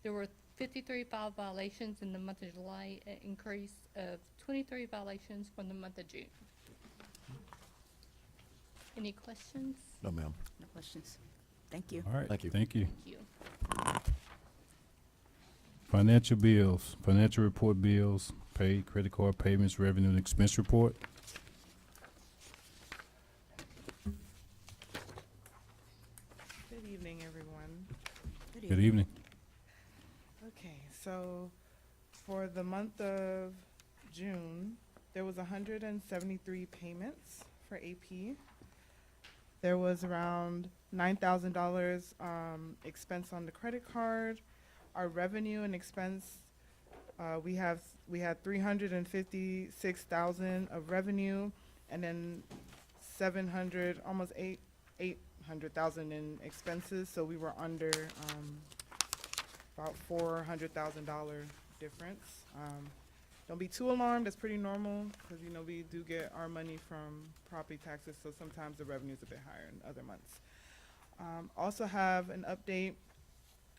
There were 53 file violations in the month of July, an increase of 23 violations from the month of June. Any questions? No, ma'am. No questions. Thank you. All right, Thank you. thank you. Thank you. Financial bills, financial report bills, paid credit card payments, revenue and expense report. Good evening, everyone. Good evening. Okay, so for the month of June, there was 173 payments for AP. There was around $9,000 expense on the credit card. Our revenue and expense, we had 356,000 of revenue, and then 700, almost 800,000 in expenses. So we were under about $400,000 difference. Don't be too alarmed. That's pretty normal because we do get our money from property taxes, so sometimes the revenue is a bit higher in other months. Also have an update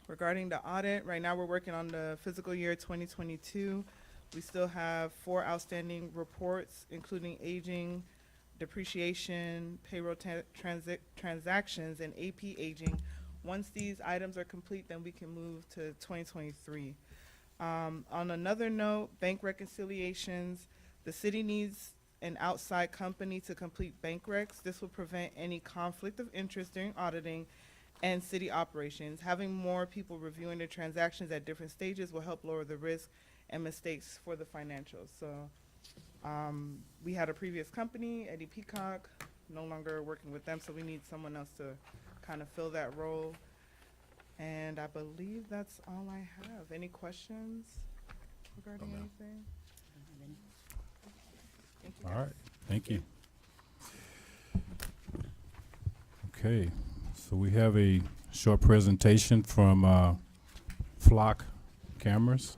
regarding the audit. Right now we're working on the fiscal year 2022. We still have 4 outstanding reports, including aging, depreciation, payroll transactions, and AP aging. Once these items are complete, then we can move to 2023. On another note, bank reconciliations, the city needs an outside company to complete bank recs. This will prevent any conflict of interest during auditing and city operations. Having more people reviewing the transactions at different stages will help lower the risk and mistakes for the financials. So we had a previous company, Eddie Peacock, no longer working with them, so we need someone else to kind of fill that role. And I believe that's all I have. Any questions regarding anything? Thank you, All guys. right, thank you. Okay, so we have a short presentation from Flock Cameras.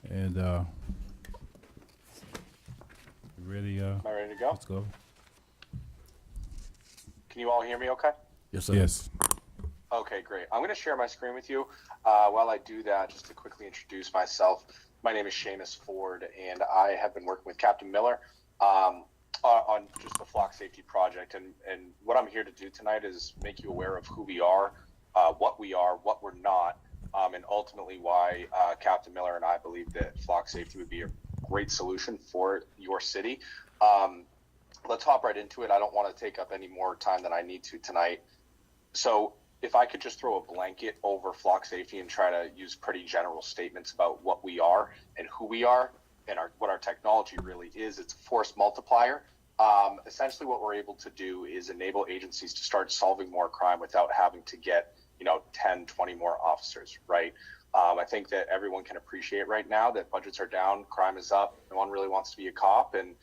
And ready? Am I ready to go? Let's go. Can you all hear me okay? Yes, sir. Yes. Okay, great. I'm going to share my screen with you. While I do that, just to quickly introduce myself, my name is Seamus Ford, and I have been working with Captain Miller on just the flock safety project. And what I'm here to do tonight is make you aware of who we are, what we're not, and ultimately why Captain Miller and I believe that flock safety would be a great solution for your city. Let's hop right into it. I don't want to take up any more time than I need to tonight. So if I could just throw a blanket over flock safety and try to use pretty general statements about what we are and who we are and what our technology really is, it's a force multiplier. Essentially what we're able to do is enable agencies to start solving more crime without having to get 10, 20 more officers, right? I think that everyone can appreciate right now that budgets are down, crime is up, no one really wants to be a cop, and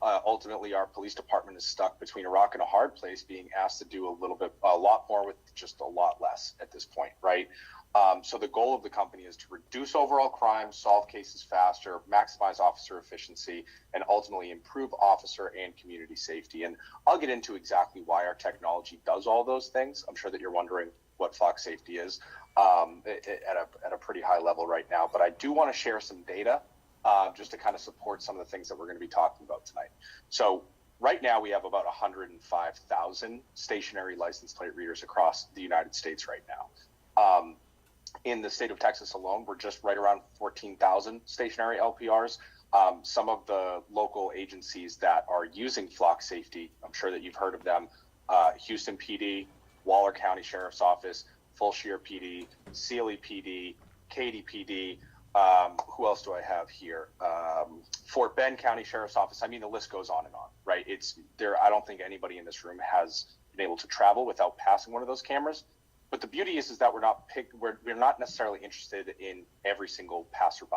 ultimately our police department is stuck between a rock and a hard place, being asked to do a lot more with just a lot less at this point, right? So the goal of the company is to reduce overall crime, solve cases faster, maximize officer efficiency, and ultimately improve officer and community safety. And I'll get into exactly why our technology does all those things. I'm sure that you're wondering what flock safety is at a pretty high level right now, but I do want to share some data just to kind of support some of the things that we're going to be talking about tonight. So right now we have about 105,000 stationary license plate readers across the United States right now. In the state of Texas alone, we're just right around 14,000 stationary LPRs. Some of the local agencies that are using flock safety, I'm sure that you've heard of them, Houston PD, Waller County Sheriff's Office, Fulshire PD, Sealy PD, Katy PD. Who else do I have here? Fort Bend County Sheriff's Office. I mean, the list goes on and on, right? It's there. I don't think anybody in this room has been able to travel without passing one of those cameras. But the beauty is that we're not necessarily interested in every single passerby.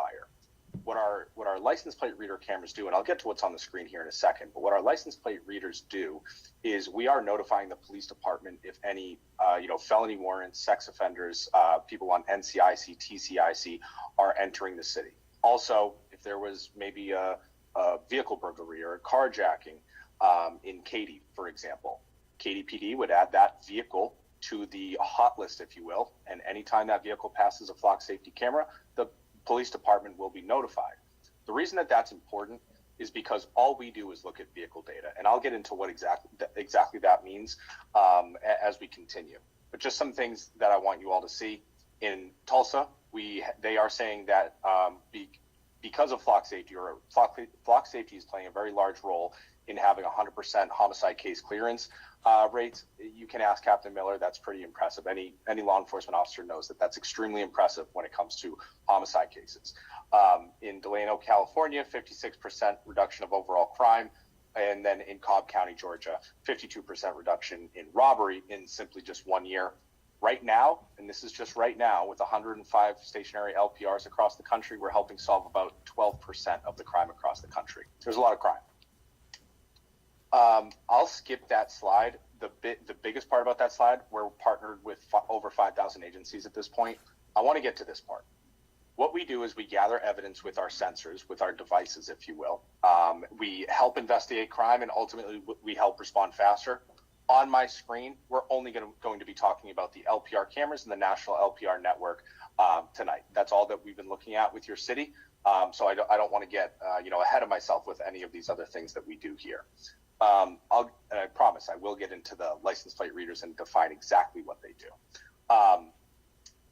What our license plate reader cameras do, and I'll get to what's on the screen here in a second, but what our license plate readers do is we are notifying the police department if any felony warrants, sex offenders, people on NCIC, TCIC are entering the city. Also, if there was maybe a vehicle burglary or a carjacking in Katy, for example, Katy PD would add that vehicle to the hot list, if you will, and anytime that vehicle passes a flock safety camera, the police department will be notified. The reason that that's important is because all we do is look at vehicle data, and I'll get into what exactly that means as we continue. But just some things that I want you all to see. In Tulsa, they are saying that because of flock safety, or flock safety is playing a very large role in having 100% homicide case clearance rates. You can ask Captain Miller. That's pretty impressive. Any law enforcement officer knows that that's extremely impressive when it comes to homicide cases. In Delano, California, 56% reduction of overall crime. And then in Cobb County, Georgia, 52% reduction in robbery in simply just 1 year. Right now, and this is just right now, with 105 stationary LPRs across the country, we're helping solve about 12% of the crime across the country. There's a lot of crime. I'll skip that slide. The biggest part about that slide, we're partnered with over 5,000 agencies at this point. I want to get to this part. What we do is we gather evidence with our sensors, with our devices, if you will. We help investigate crime, and ultimately we help respond faster. On my screen, we're only going to be talking about the LPR cameras and the National LPR Network tonight. That's all that we've been looking at with your city. So I don't want to get ahead of myself with any of these other things that we do here. And I promise I will get into the license plate readers and define exactly what they do.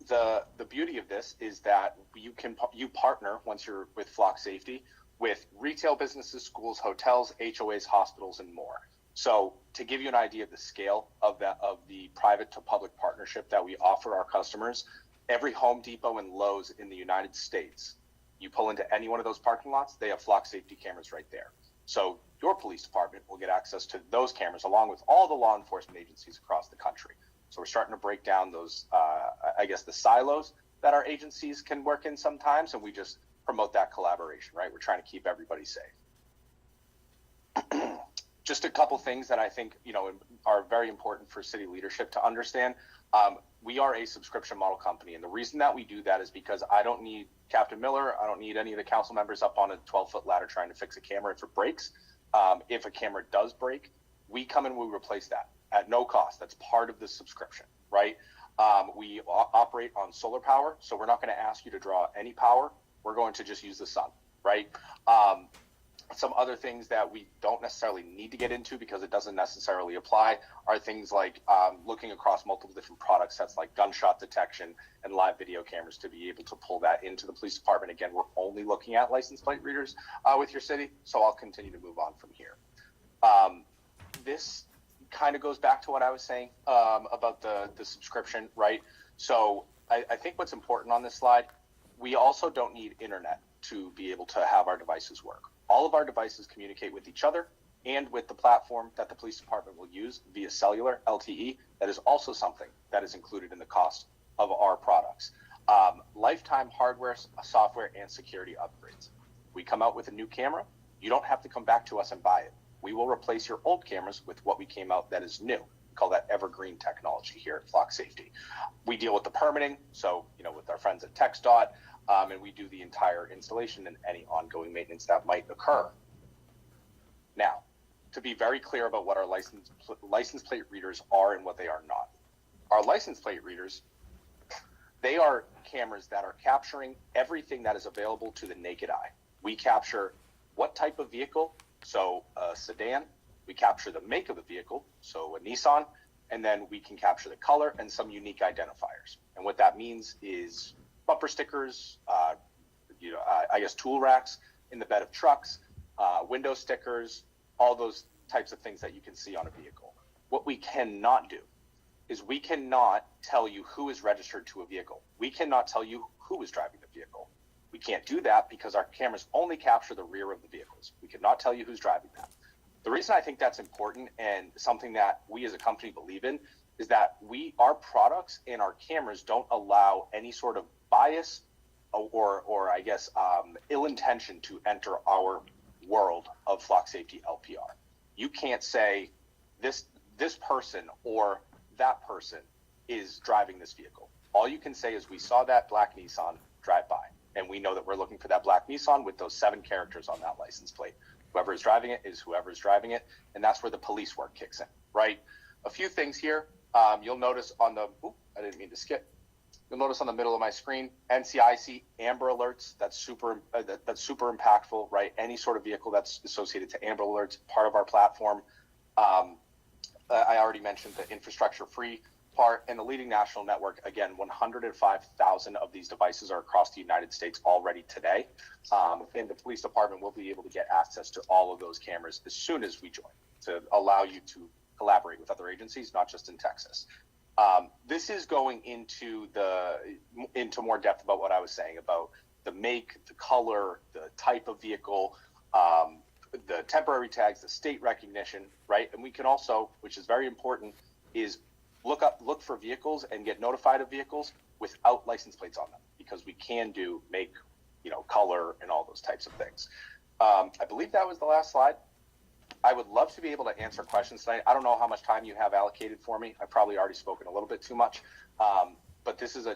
The beauty of this is that you partner, once you're with Flock Safety, with retail businesses, schools, hotels, HOAs, hospitals, and more. So to give you an idea of the scale of the private to public partnership that we offer our customers, every Home Depot and Lowe's in the United States, you pull into any one of those parking lots, they have Flock Safety cameras right there. So your police department will get access to those cameras along with all the law enforcement agencies across the country. So we're starting to break down those, I guess, the silos that our agencies can work in sometimes, and we just promote that collaboration, right? We're trying to keep everybody safe. Just a couple things that I think, are very important for city leadership to understand. We are a subscription model company, and the reason that we do that is because I don't need Captain Miller, I don't need any of the council members up on a 12-foot ladder trying to fix a camera if it breaks. If a camera does break, we come and we replace that at no cost. That's part of the subscription, right? We operate on solar power, so we're not going to ask you to draw any power. We're going to just use the sun, right? Some other things that we don't necessarily need to get into because it doesn't necessarily apply are things like looking across multiple different product sets like gunshot detection and live video cameras to be able to pull that into the police department. Again, we're only looking at license plate readers with your city, so I'll continue to move on from here. This kind of goes back to what I was saying about the subscription, right? So I think what's important on this slide, we also don't need internet to be able to have our devices work. All of our devices communicate with each other and with the platform that the police department will use via cellular, LTE. That is also something that is included in the cost of our products. Lifetime hardware, software, and security upgrades. We come out with a new camera, you don't have to come back to us and buy it. We will replace your old cameras with what we came out that is new. We call that evergreen technology here at Flock Safety. We deal with the permitting, so with our friends at TxDOT, and we do the entire installation and any ongoing maintenance that might occur. Now, to be very clear about what our license plate readers are and what they are not. Our license plate readers, they are cameras that are capturing everything that is available to the naked eye. We capture what type of vehicle, so a sedan. We capture the make of the vehicle, so a Nissan, and then we can capture the color and some unique identifiers. And what that means is bumper stickers, I guess tool racks in the bed of trucks, window stickers, all those types of things that you can see on a vehicle. What we cannot do is we cannot tell you who is registered to a vehicle. We cannot tell you who is driving the vehicle. We can't do that because our cameras only capture the rear of the vehicles. We cannot tell you who's driving that. The reason I think that's important and something that we as a company believe in is that our products and our cameras don't allow any sort of bias or I guess ill intention to enter our world of Flock Safety LPR. You can't say this person or that person is driving this vehicle. All you can say is we saw that black Nissan drive by, and we know that we're looking for that black Nissan with those 7 characters on that license plate. Whoever is driving it is whoever is driving it, and that's where the police work kicks in, right? A few things here. You'll notice on the, I didn't mean to skip. You'll notice on the middle of my screen, NCIC Amber Alerts. That's super impactful, right? Any sort of vehicle that's associated to Amber Alerts, part of our platform. I already mentioned the infrastructure free part, and the leading national network. Again, 105,000 of these devices are across the United States already today. And the police department will be able to get access to all of those cameras as soon as we join to allow you to collaborate with other agencies, not just in Texas. This is going into more depth about what I was saying about the make, the color, the type of vehicle, the temporary tags, the state recognition, right? And we can also, which is very important, is look for vehicles and get notified of vehicles without license plates on them, because we can do make, color and all those types of things. I believe that was the last slide. I would love to be able to answer questions tonight. I don't know how much time you have allocated for me. I've probably already spoken a little bit too much. But this is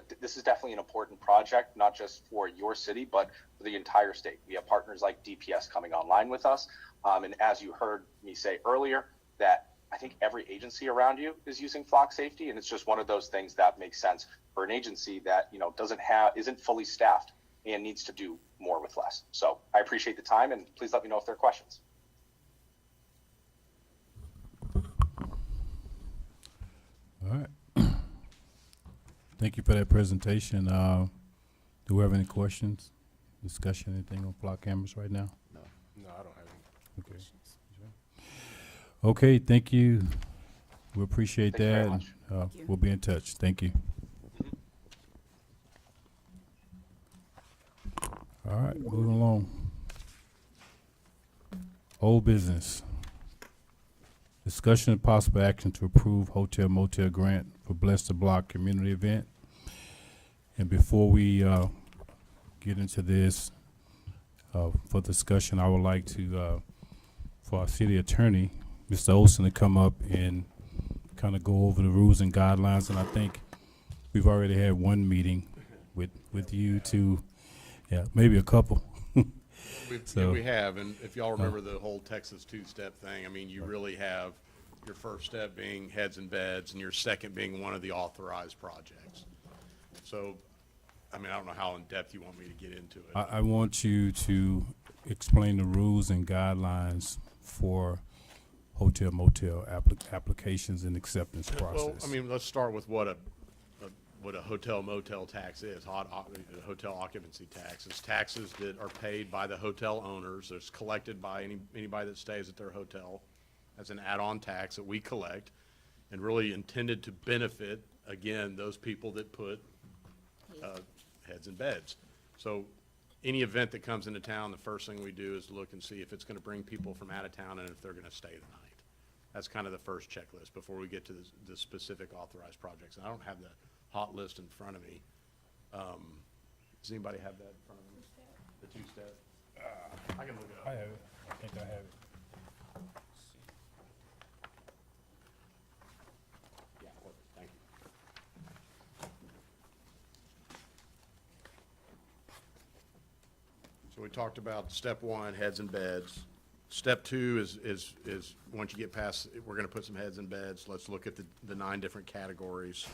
definitely an important project, not just for your city, but for the entire state. We have partners like DPS coming online with us. And as you heard me say earlier, that I think every agency around you is using Flock Safety, and it's just one of those things that makes sense for an agency that isn't fully staffed and needs to do more with less. So I appreciate the time, and please let me know if there are questions. All right. Thank you for that presentation. Do we have any questions, discussion, anything on Flock cameras right now? No, I don't have any questions. Okay, thank you. We appreciate Thank you very that. much. We'll be in touch. Thank you. All right, moving along. Old business. Discussion and possible action to approve hotel-motel grant for Bless the Block community event. And before we get into this, for discussion, I would like to, for our city attorney, Mr. Olson, to come up and kind of go over the rules and guidelines. And I think we've already had one meeting with you two, yeah, maybe a couple. We have, and if y'all remember the whole Texas two-step thing, I mean, you really have your first step being heads and beds, and your second being one of the authorized projects. So, I mean, I don't know how in-depth you want me to get into it. I want you to explain the rules and guidelines for hotel-motel applications and acceptance process. Well, I mean, let's start with what a hotel-motel tax is, hotel occupancy tax. It's taxes that are paid by the hotel owners. It's collected by anybody that stays at their hotel as an add-on tax that we collect, and really intended to benefit, again, those people that put heads in beds. So any event that comes into town, the first thing we do is look and see if it's going to bring people from out of town and if they're going to stay the night. That's kind of the first checklist before we get to the specific authorized projects. And I don't have the hot list in front of me. Does anybody have that in front of them? The two-step? I can look it up. I have it. I think I have it. Yeah, perfect. Thank you. So we talked about step one, heads and beds. Step two is once you get past, we're going to put some heads in beds. Let's look at the 9 different categories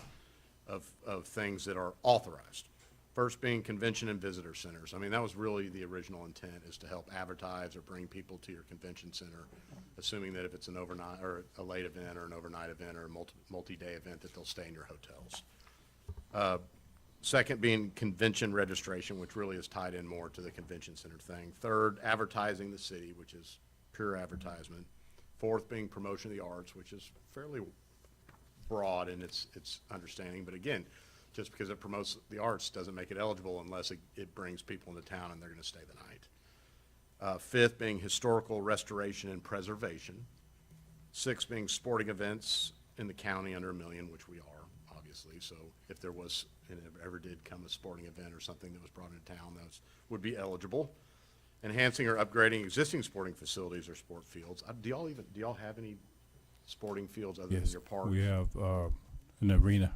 of things that are authorized. First being convention and visitor centers. I mean, that was really the original intent, is to help advertise or bring people to your convention center, assuming that if it's an overnight or a late event or an overnight event or a multi-day event, that they'll stay in your hotels. Second being convention registration, which really is tied in more to the convention center thing. Third, advertising the city, which is pure advertisement. Fourth being promotion of the arts, which is fairly broad in its understanding, but again, just because it promotes the arts doesn't make it eligible unless it brings people into town and they're going to stay the night. Fifth being historical restoration and preservation. Sixth being sporting events in the county under $1 million, which we are, obviously. So if there was, and it ever did come a sporting event or something that was brought into town, those would be eligible. Enhancing or upgrading existing sporting facilities or sport fields. Do y'all have any sporting fields other than Yes, your parks? we have an arena.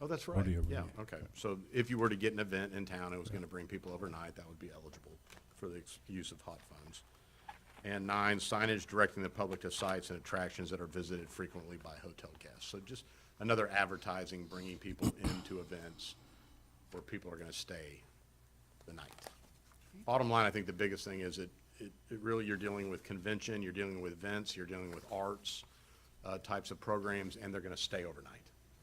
Oh, that's right. Rodeo Yeah, arena. okay. So if you were to get an event in town, it was going to bring people overnight, that would be eligible for the use of hot funds. And 9, signage directing the public to sites and attractions that are visited frequently by hotel guests. So just another advertising, bringing people into events where people are going to stay the night. Bottom line, I think the biggest thing is it really, you're dealing with convention, you're dealing with events, you're dealing with arts types of programs, and they're going to stay overnight.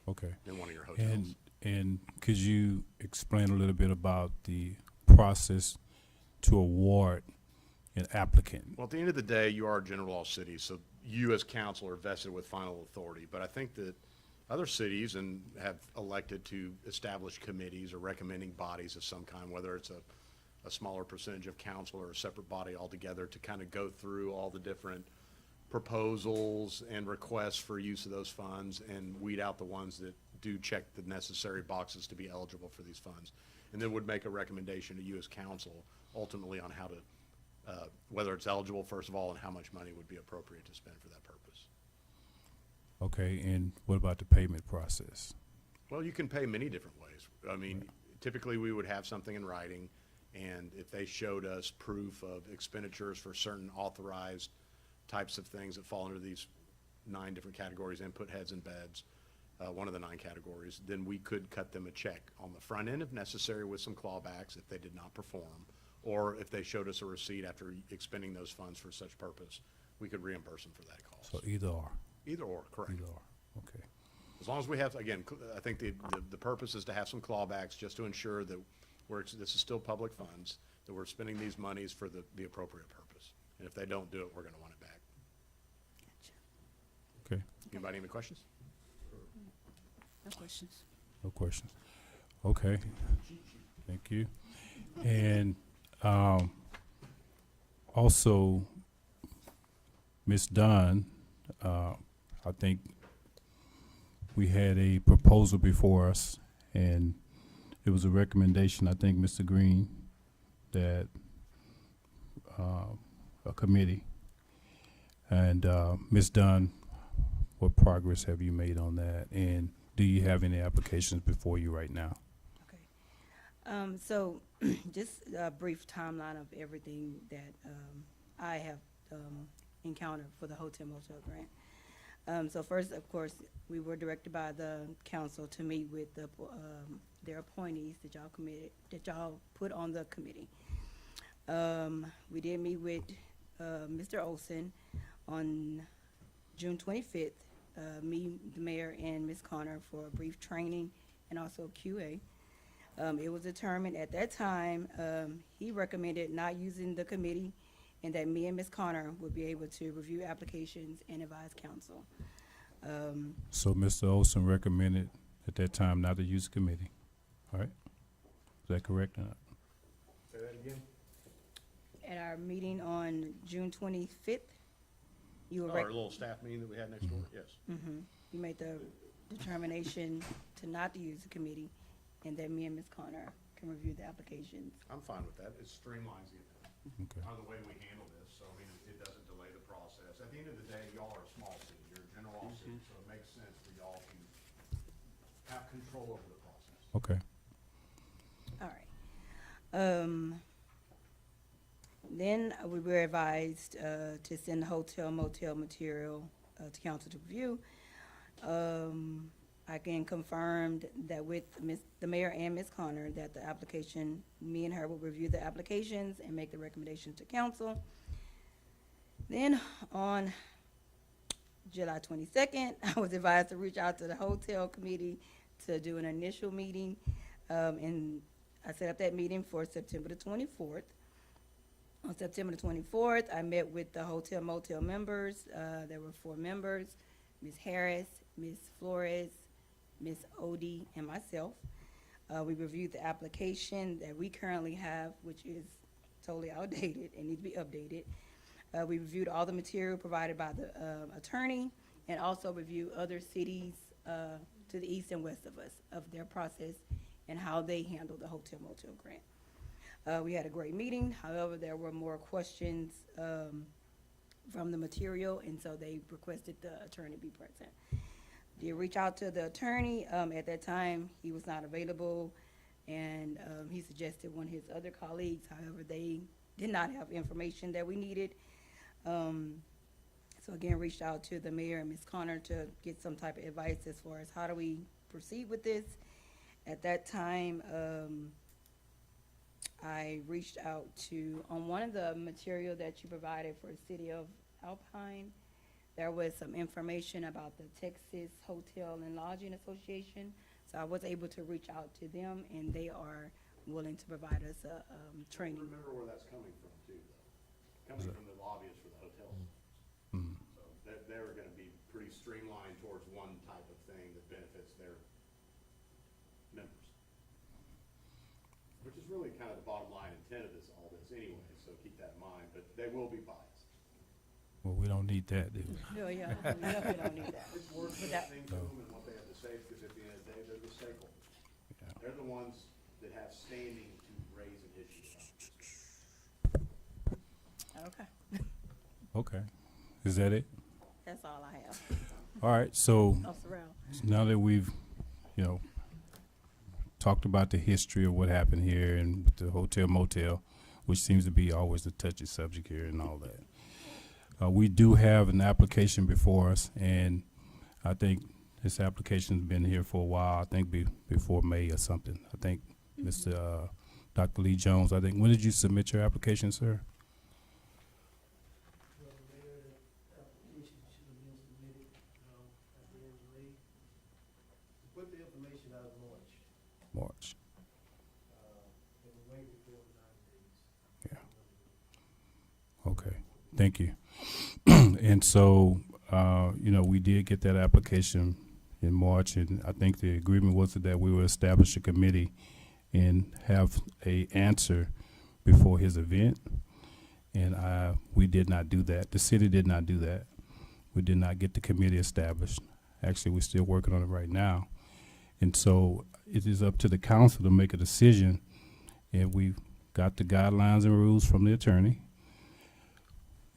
Okay. In one of your hotels. And could you explain a little bit about the process to award an applicant? Well, at the end of the day, you are a general law city, so you as council are vested with final authority. But I think that other cities and have elected to establish committees or recommending bodies of some kind, whether it's a smaller percentage of council or a separate body altogether, to kind of go through all the different proposals and requests for use of those funds and weed out the ones that do check the necessary boxes to be eligible for these funds. And then would make a recommendation to you as council ultimately on how to, whether it's eligible first of all and how much money would be appropriate to spend for that purpose. Okay, and what about the payment process? Well, you can pay many different ways. I mean, typically we would have something in writing, and if they showed us proof of expenditures for certain authorized types of things that fall under these 9 different categories, input, heads, and beds, one of the 9 categories, then we could cut them a check on the front end if necessary with some clawbacks if they did not perform, or if they showed us a receipt after expending those funds for such purpose, we could reimburse them for that cost. So either or. Either or, correct. Either or, okay. As long as we have, again, I think the purpose is to have some clawbacks just to ensure that this is still public funds, that we're spending these monies for the appropriate purpose. And if they don't do it, we're going to want it back. Okay. Anybody have any questions? No questions. No questions. Okay. Thank you. And also, Ms. Dunn, I think we had a proposal before us, and it was a recommendation, I think, Mr. Green, that a committee. And Ms. Dunn, what progress have you made on that? And do you have any applications before you right now? So just a brief timeline of everything that I have encountered for the Hotel-motel grant. So first, of course, we were directed by the council to meet with the, their appointees that y'all put on the committee. We did meet with Mr. Olson on June 25th, me, the mayor, and Ms. Connor for a brief training and also QA. It was determined at that time, he recommended not using the committee and that me and Ms. Connor would be able to review applications and advise council. So Mr. Olson recommended at that time not to use the committee, all right? Is that correct or not? Say that again? At our meeting on June 25th, you were Our little staff meeting that we had next door, yes. you made the determination to not to use the committee and that me and Ms. Connor can review the applications. I'm fine with that. It streamlines the event. Okay. The way we handle this, so I mean, it doesn't delay the process. At the end of the day, y'all are a small city, you're a general city, so it makes sense for y'all to have control over the process. Okay. All right. Then we were advised to send the hotel-motel material to council to review. I can confirm that with the mayor and Ms. Connor that the application, me and her will review the applications and make the recommendation to council. Then on July 22nd, I was advised to reach out to the hotel committee to do an initial meeting. And I set up that meeting for September the 24th. On September the 24th, I met with the hotel-motel members. There were 4 members, Ms. Harris, Ms. Flores, Ms. Odie, and myself. We reviewed the application that we currently have, which is totally outdated and needs to be updated. We reviewed all the material provided by the attorney and also reviewed other cities to the east and west of us, of their process and how they handle the hotel-motel grant. We had a great meeting. However, there were more questions from the material, and so they requested the attorney be present. Did reach out to the attorney. At that time, he was not available, and he suggested one of his other colleagues. However, they did not have information that we needed. So again, reached out to the mayor and Ms. Connor to get some type of advice as far as how do we proceed with this. At that time, I reached out to, on one of the material that you provided for the city of Alpine, there was some information about the Texas Hotel and Lodging Association. So I was able to reach out to them, and they are willing to provide us a training. Remember where that's coming from too, though. Coming from the lobbyists for the hotels. So they're gonna be pretty streamlined towards one type of thing that benefits their members. Which is really kind of the bottom line intent of all this anyway, so keep that in mind, but they will be biased. Well, we don't need that, do we? No, yeah, we definitely don't need that. It's worth listening to them and what they have to say, because at the end of the day, they're the stakeholders. Yeah. They're the ones that have standing to raise an issue about this. Okay, Okay. Is that it? that's all I have. All right, so Oh, Sorrel. now that we've, talked about the history of what happened here and with the hotel-motel, which seems to be always a touchy subject here and all that. We do have an application before us, and I think this application's been here for a while, I think before May or something. I think Mr. Dr. Lee Jones, when did you submit your application, sir? Well, the mayor, the application should have been submitted, at the end of May. We put the information out in March, March. and we waited for 9 days. Yeah. Okay, thank you. And so, we did get that application in March, and I think the agreement was that we would establish a committee and have a answer before his event. And we did not do that. The city did not do that. We did not get the committee established. Actually, we're still working on it right now. And so it is up to the council to make a decision. And we've got the guidelines and rules from the attorney.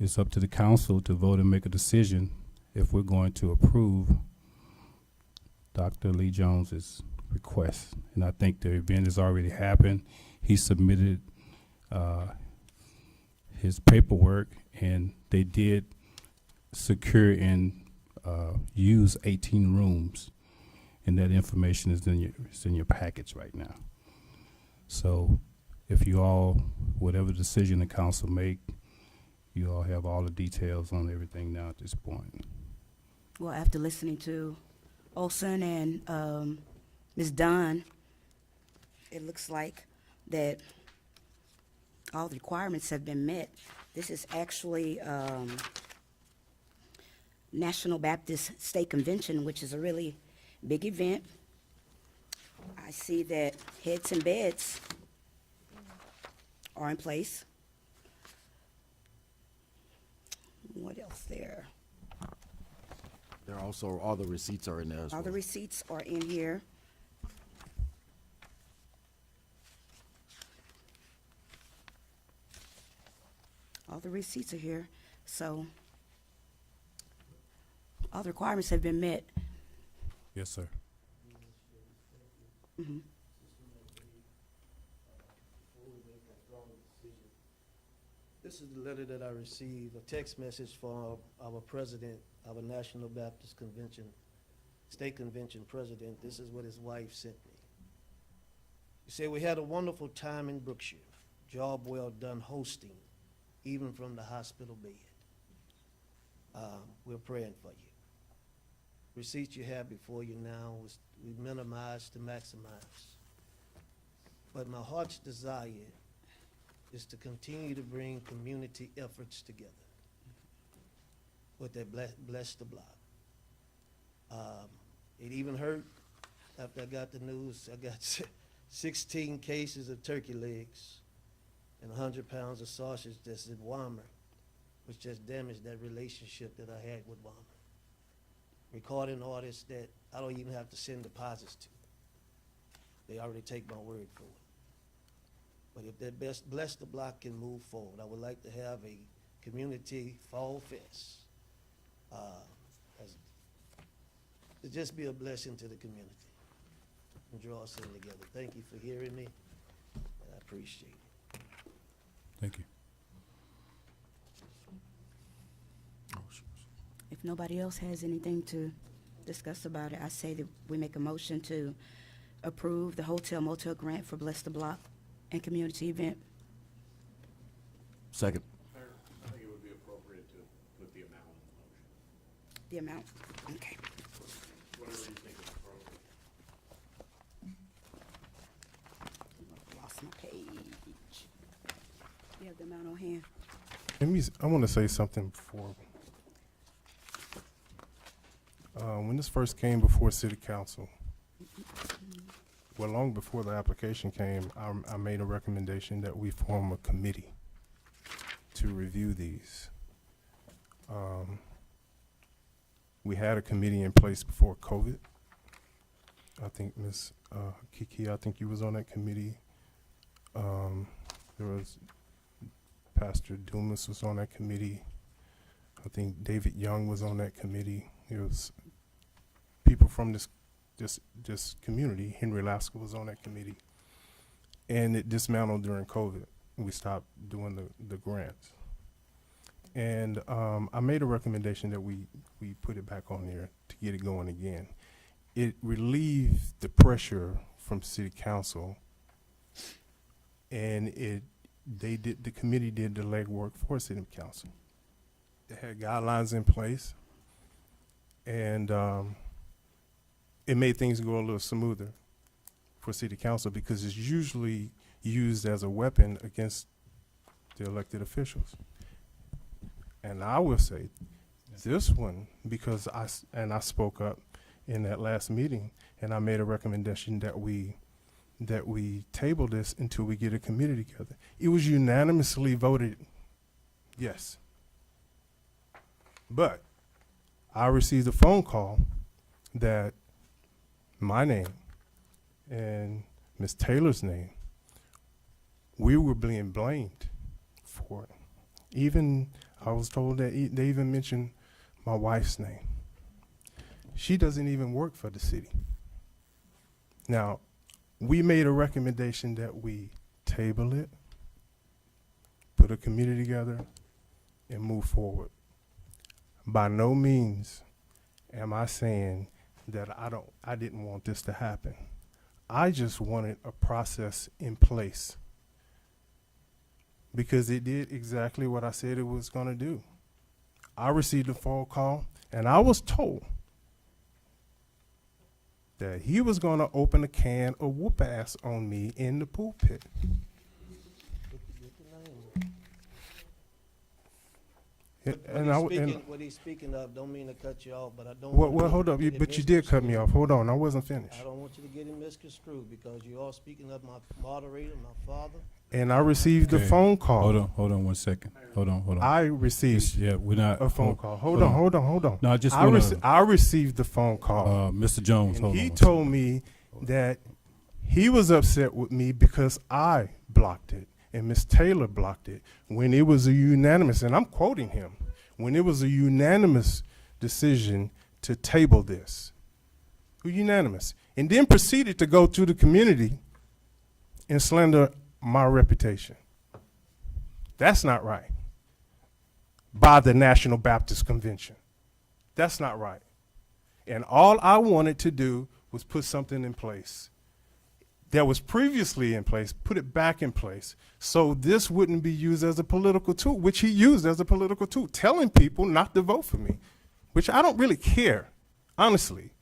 It's up to the council to vote and make a decision if we're going to approve Dr. Lee Jones's request. And I think the event has already happened. He submitted his paperwork, and they did secure and use 18 rooms. And that information is in your package right now. So if you all, whatever decision the council make, you all have all the details on everything now at this point. Well, after listening to Olson and Ms. Dunn, it looks like that all the requirements have been met. This is actually National Baptist State Convention, which is a really big event. I see that heads and beds are in place. What else there? There are also, all the receipts are in there as well. All the receipts are in here. All the receipts are here, so all the requirements have been met. Yes, sir. Mhm. This is the letter that I received, a text message from our president, our National Baptist Convention, State Convention president. This is what his wife sent me. He said, "We had a wonderful time in Brookshire. Job well done hosting, even from the hospital bed. We're praying for you. Receipts you have before you now, we minimize to maximize. But my heart's desire is to continue to bring community efforts together with that bless the block. It even hurt after I got the news. I got 16 cases of turkey legs and 100 pounds of sausage that's in Walmart, which just damaged that relationship that I had with Walmart. Recording artists that I don't even have to send deposits to. They already take my word for it. But if that bless the block can move forward, I would like to have a community fall fest. To just be a blessing to the community and draw us in together. Thank you for hearing me, and I appreciate it." Thank you. If nobody else has anything to discuss about it, I say that we make a motion to approve the Hotel-motel grant for Bless the Block and community event. Second. Mayor, I think it would be appropriate to put the amount in the motion. The amount, okay. Whatever you think is appropriate. Lost my page. You have the amount on hand? I want to say something before. When this first came before City Council, well, long before the application came, I made a recommendation that we form a committee to review these. We had a committee in place before COVID. I think Ms. Kiki, I think you was on that committee. There was Pastor Dumas was on that committee. I think David Young was on that committee. There was people from this community. Henry Lasker was on that committee. And it dismantled during COVID. We stopped doing the grants. And I made a recommendation that we put it back on there to get it going again. It relieved the pressure from City Council, and the committee did the legwork for City Council. They had guidelines in place, and it made things go a little smoother for City Council because it's usually used as a weapon against the elected officials. And I will say, this one, because I spoke up in that last meeting, and I made a recommendation that we table this until we get a committee together. It was unanimously voted Yes. But I received a phone call that my name and Miss Taylor's name, we were being blamed for it. Even, I was told that they even mentioned my wife's name. She doesn't even work for the city. Now, we made a recommendation that we table it, put a committee together, and move forward. By no means am I saying that I didn't want this to happen. I just wanted a process in place because it did exactly what I said it was going to do. I received a phone call and I was told that he was going to open a can of whoop ass on me in the pulpit. What he's speaking of, don't mean to cut you off, but I don't. Well, hold up, but you did cut me off. Hold on, I wasn't finished. I don't want you to get him misconstrued because you are speaking of my moderator, my father. And I received a phone call. Hold on 1 second. Hold on. I received we're not a phone call. Hold on. No, I just I received the phone call. Mr. Jones, and hold he on. told me that he was upset with me because I blocked it and Miss Taylor blocked it when it was a unanimous, and I'm quoting him, when it was a unanimous decision to table this. Unanimous. And then proceeded to go to the community and slander my reputation. That's not right. By the National Baptist Convention. That's not right. And all I wanted to do was put something in place that was previously in place, put it back in place, so this wouldn't be used as a political tool, which he used as a political tool, telling people not to vote for me, which I don't really care, honestly.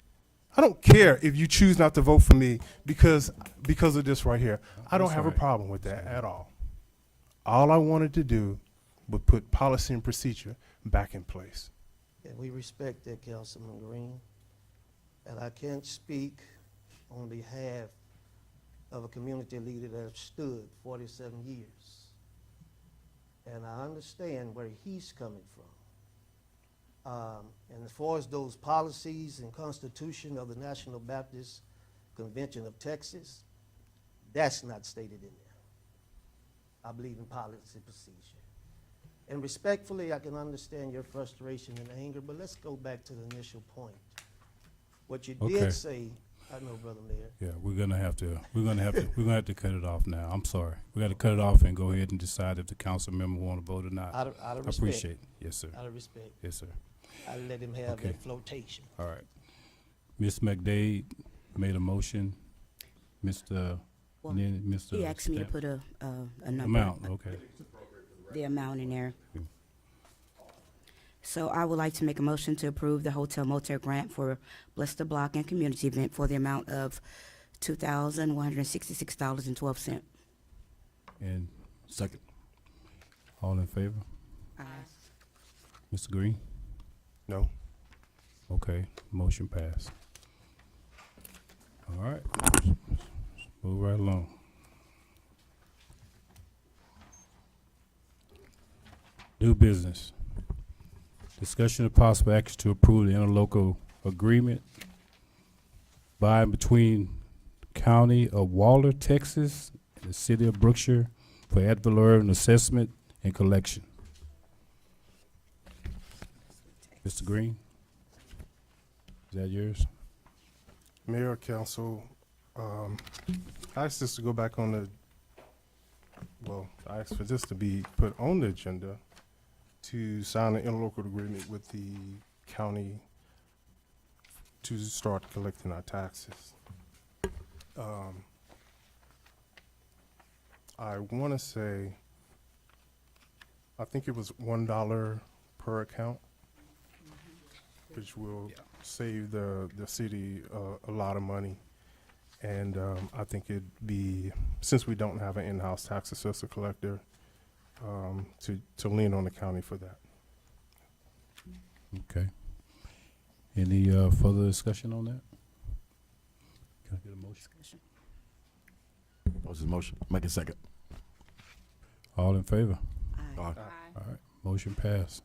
I don't care if you choose not to vote for me because of this right here. I don't have a problem with that at all. All I wanted to do was put policy and procedure back in place. And we respect that, Councilman Green. And I can't speak on behalf of a community leader that have stood 47 years. And I understand where he's coming from. And as far as those policies and constitution of the National Baptist Convention of Texas, that's not stated in there. I believe in policy and procedure. And respectfully, I can understand your frustration and anger, but let's go back to the initial point. What you did say, I know, Brother Mayor. Yeah, we're gonna have to cut it off now. I'm sorry. We got to cut it off and go ahead and decide if the council member want to vote or not. Out of respect. I appreciate it. Yes, sir. Out of respect. Yes, sir. I let him have that flotation. All right. Ms. McDade made a motion. Mr. He asked me to put a number. Amount, okay. The amount in there. So I would like to make a motion to approve the Hotel-motel grant for Bless the Block and Community Event for the amount of $2,166.12. And second. All in favor? Aye. Mr. Green? No. Okay, motion passed. All right, move right along. New business. Discussion of possible action to approve the interlocal agreement by and between the County of Waller, Texas, and the City of Brookshire for ad valorem assessment and collection. Mr. Green, is that yours? Mayor, Council, I asked this to go back on the, I asked for this to be put on the agenda to sign an interlocal agreement with the county to start collecting our taxes. I want to say, I think it was $1 per account, which will save the city a lot of money. And I think it'd be, since we don't have an in-house tax assessor collector, to lean on the county for that. Okay. Any further discussion on that? Can I get a motion? What's his motion? Make a second. All in favor? Aye. All right, Motion passed.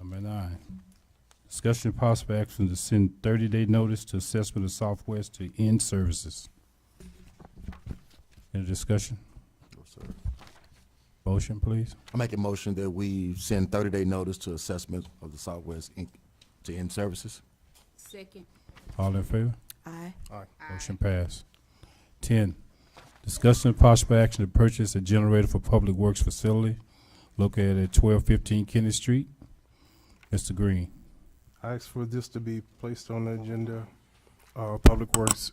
Number 9, discussion of possible action to send 30-day notice to Assessment of Southwest to end services. Any discussion? No, sir. Motion, please. I make a motion that we send 30-day notice to Assessment of the Southwest Inc. to end services. Second. All in favor? Aye. Motion passed. 10, discussion of possible action to purchase a generator for Public Works facility located at 1215 Kennedy Street. Mr. Green. I ask for this to be placed on the agenda. Public Works,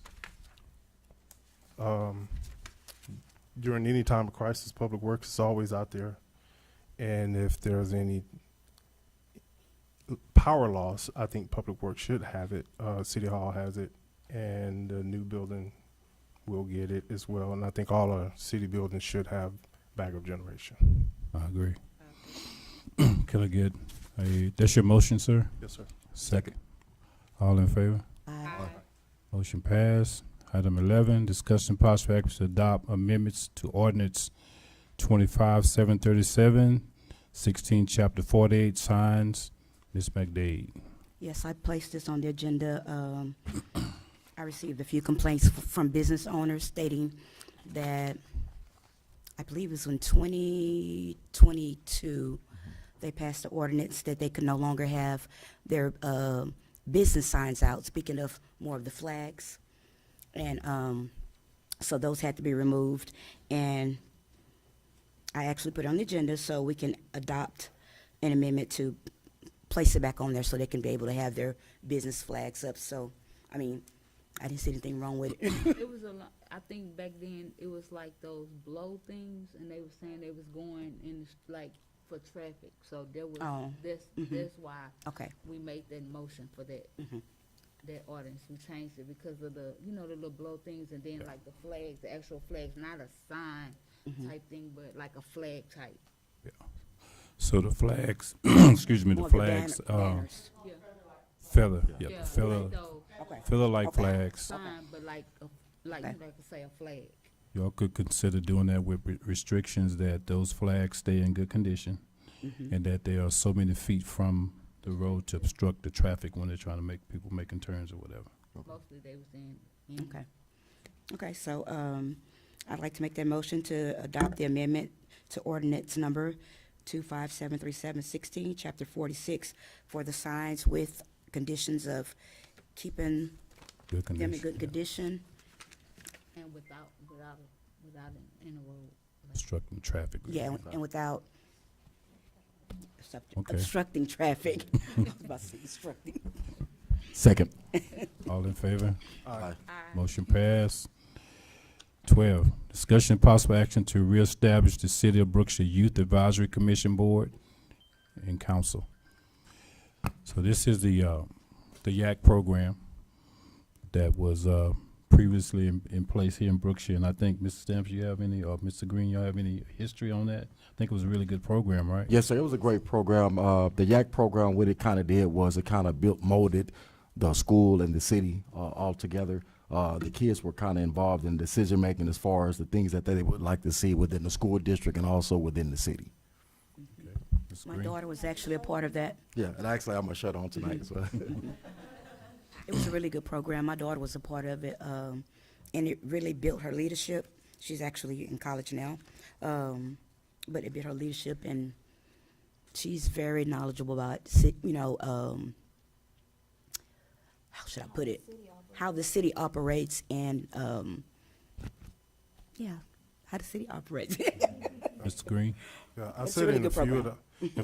during any time of crisis, Public Works is always out there. And if there's any power loss, I think Public Works should have it. City Hall has it, and the new building will get it as well. And I think all our city buildings should have backup generation. I agree. Can I get that's your motion, sir? Yes, sir. Second. All in favor? Aye. Motion passed. Item 11, discussion possible action to adopt amendments to ordinance 25-737, 16, chapter 48, signs. Ms. McDade. Yes, I placed this on the agenda. I received a few complaints from business owners stating that, I believe it was in 2022, they passed the ordinance that they could no longer have their business signs out, speaking of more of the flags. And so those had to be removed. And I actually put it on the agenda so we can adopt an amendment to place it back on there so they can be able to have their business flags up. So, I mean, I didn't see anything wrong with it. It was a lot, I think back then it was like those blow things, and they were saying they was going in like for traffic. So there was that's why we made that motion for that that ordinance. We changed it because of the the little blow things, and then like the flags, the actual flags, not a sign type thing, but like a flag type. Yeah. So the flags, excuse me, the More of the flags, banners. feather, Yeah, feather, like those. feather-like flags. Sign, but like like you could say a flag. Y'all could consider doing that with restrictions that those flags stay in good condition and that they are so many feet from the road to obstruct the traffic when they're trying to make people making turns or whatever. Mostly they was in. Okay. Okay, so I'd like to make that motion to adopt the amendment to ordinance number 25-737-16, chapter 46, for the signs with conditions of keeping them in good condition. And without an in the road. Obstructing traffic. Yeah, and without Okay. obstructing traffic. I was about to say obstructing. Second. All in favor? Aye. Motion passed. 12, discussion and possible action to reestablish the City of Brookshire Youth Advisory Commission Board and Council. So this is the YAC program that was previously in place here in Brookshire, and I think Mr. Stamps, you have any, or Mr. Green, you have any history on that? I think it was a really good program, right? Yes, sir. It was a great program. The YAC program, what it kind of did was it kind of molded the school and the city all together. The kids were kind of involved in decision making as far as the things that they would like to see within the school district and also within the city. My daughter was actually a part of that. Yeah, and actually I'm gonna shut on tonight as well. It was a really good program. My daughter was a part of it, and it really built her leadership. She's actually in college now, but it built her leadership, and she's very knowledgeable about, how should I put it? How the city operates, and how the city operates. Mr. Green? Yeah, I It's said a really in a good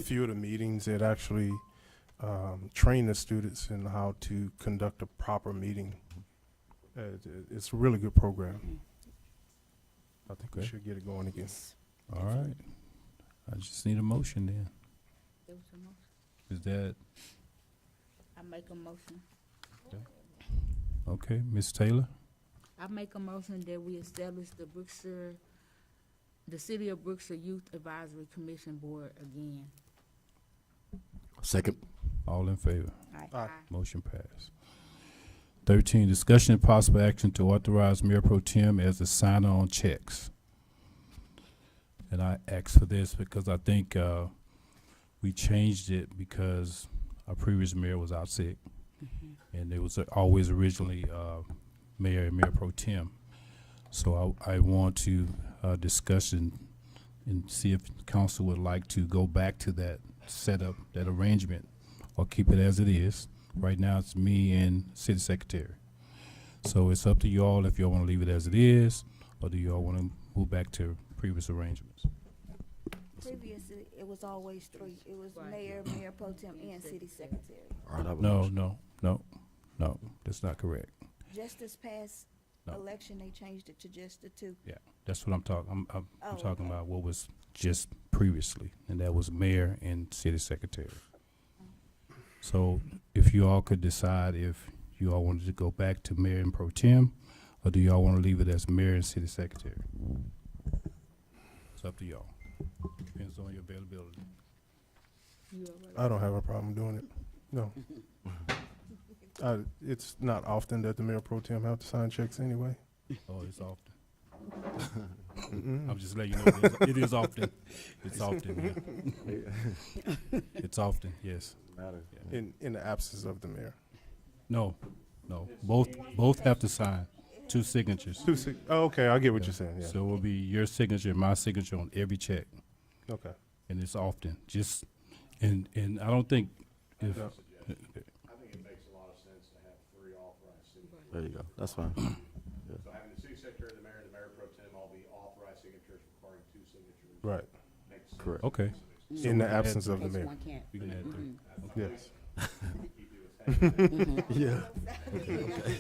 few of the meetings, it actually train the students in how to conduct a proper meeting. It's a really good program. I think we should get it going again. All right. I just need a motion then. There was a motion. Is that, I make a motion. okay, Ms. Taylor? I make a motion that we establish the City of Brookshire Youth Advisory Commission Board again. Second. All in favor? Aye. Motion passed. 13, discussion and possible action to authorize Mayor Pro Tem as a signer on checks. And I asked for this because I think we changed it because our previous mayor was out sick. And it was always originally mayor and mayor pro tem. So I want to discuss and see if council would like to go back to that setup, that arrangement, or keep it as it is. Right now, it's me and city secretary. So it's up to y'all if y'all want to leave it as it is, or do y'all want to move back to previous arrangements? Previously, it was always three. It was mayor, mayor pro tem, and city secretary. No, that's not correct. Just this past election, they changed it to just the two. Yeah, that's what I'm talking. I'm Oh, talking okay. about what was just previously, and that was mayor and city secretary. So if you all could decide if you all wanted to go back to mayor and pro tem, or do y'all want to leave it as mayor and city secretary? It's up to y'all. Depends on your availability. I don't have a problem doing it. No. It's not often that the mayor pro tem have to sign checks anyway. Oh, it's often. Mm-mm. I'm just letting you know it is often. It's often. Yeah. It's often, yes. Yeah. In the absence of the mayor. No. Both have to sign. Two signatures. Oh, okay, I get what you're saying. Yeah. So it will be your signature and my signature on every check. Okay. And it's often just, and I don't think if. No. I think it makes a lot of sense to have three authorized signatures. There you go. That's fine. So having the city secretary, the mayor, and the mayor pro tem all be authorized signatures requiring two signatures. Right. Makes sense. Correct. Okay. In the absence of the mayor. We can add three. Yes. Yeah.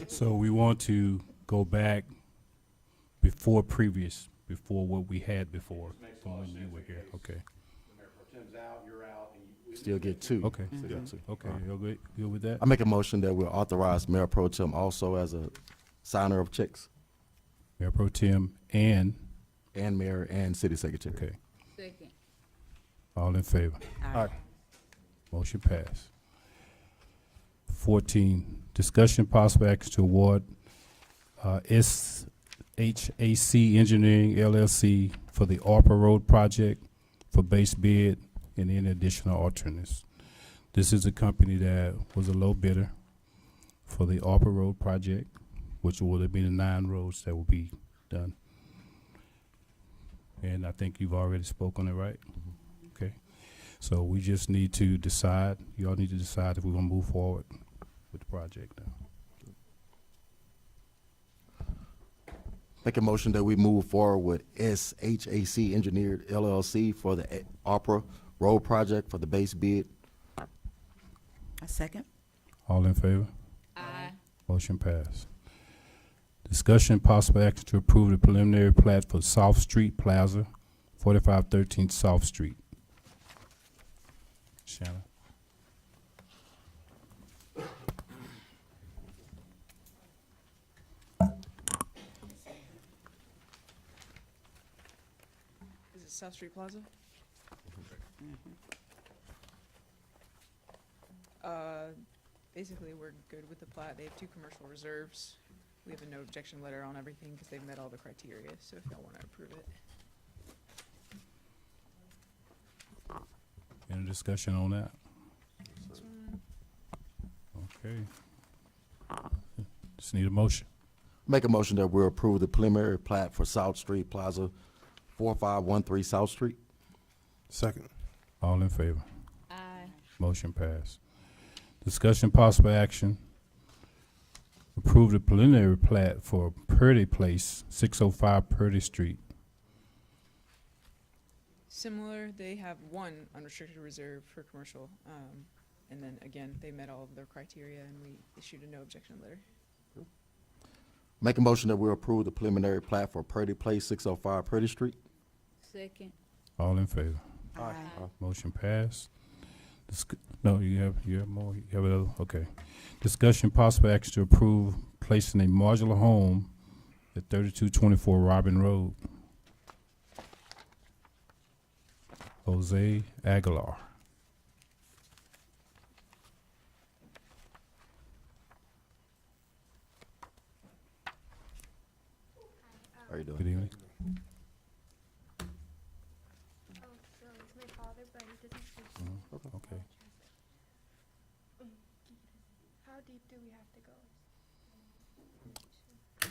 So we want to go back before what we had before, from when you were here. Okay. The mayor pro tem's out, you're out, and you. Still get two. Okay. Still get two. Okay. All right. You good with that? I make a motion that we'll authorize Mayor Pro Tem also as a signer of checks, Mayor Pro Tem and, mayor and city secretary. okay, Second. all in favor? Aye. Motion passed. 14, discussion possible action to award SHAC Engineering LLC for the ARPA Road project for base bid and any additional alternatives. This is a company that was a low bidder for the ARPA Road project, which would have been the 9 roads that will be done. And I think you've already spoken it, right? Okay. So we just need to decide, you all need to decide if we're gonna move forward with the project now. Make a motion that we move forward with SHAC Engineered LLC for the Opera Road project for the base bid. A second. All in favor? Aye. Motion passed. Discussion possible action to approve the preliminary plat for South Street Plaza, 4513 South Street. Shannon? Is it South Street Plaza? Basically, we're good with the plat. They have 2 commercial reserves. We have a no objection letter on everything because they've met all the criteria, so if y'all want to approve it. Any discussion on that? Okay. Just need a motion. Make a motion that we approve the preliminary plat for South Street Plaza, 4513 South Street. Second. All in favor? Aye. Motion passed. Discussion possible action. Approve the preliminary plat for Purdy Place, 605 Purdy Street. Similar, they have 1 unrestricted reserve for commercial, and then again, they met all of their criteria and we issued a no objection letter. Make a motion that we approve the preliminary plat for Purdy Place, 605 Purdy Street. Second. All in favor? Aye. Motion passed. No, you have more, you have another, okay. Discussion possible action to approve placing a modular home at 3224 Robin Road. Jose Aguilar. How you doing? Good evening. Okay. How deep do we have to go?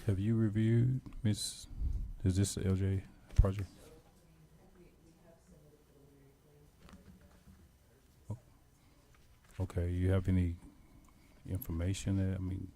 Have you reviewed, Miss, is this the LJ project? Okay, you have any information that, I mean,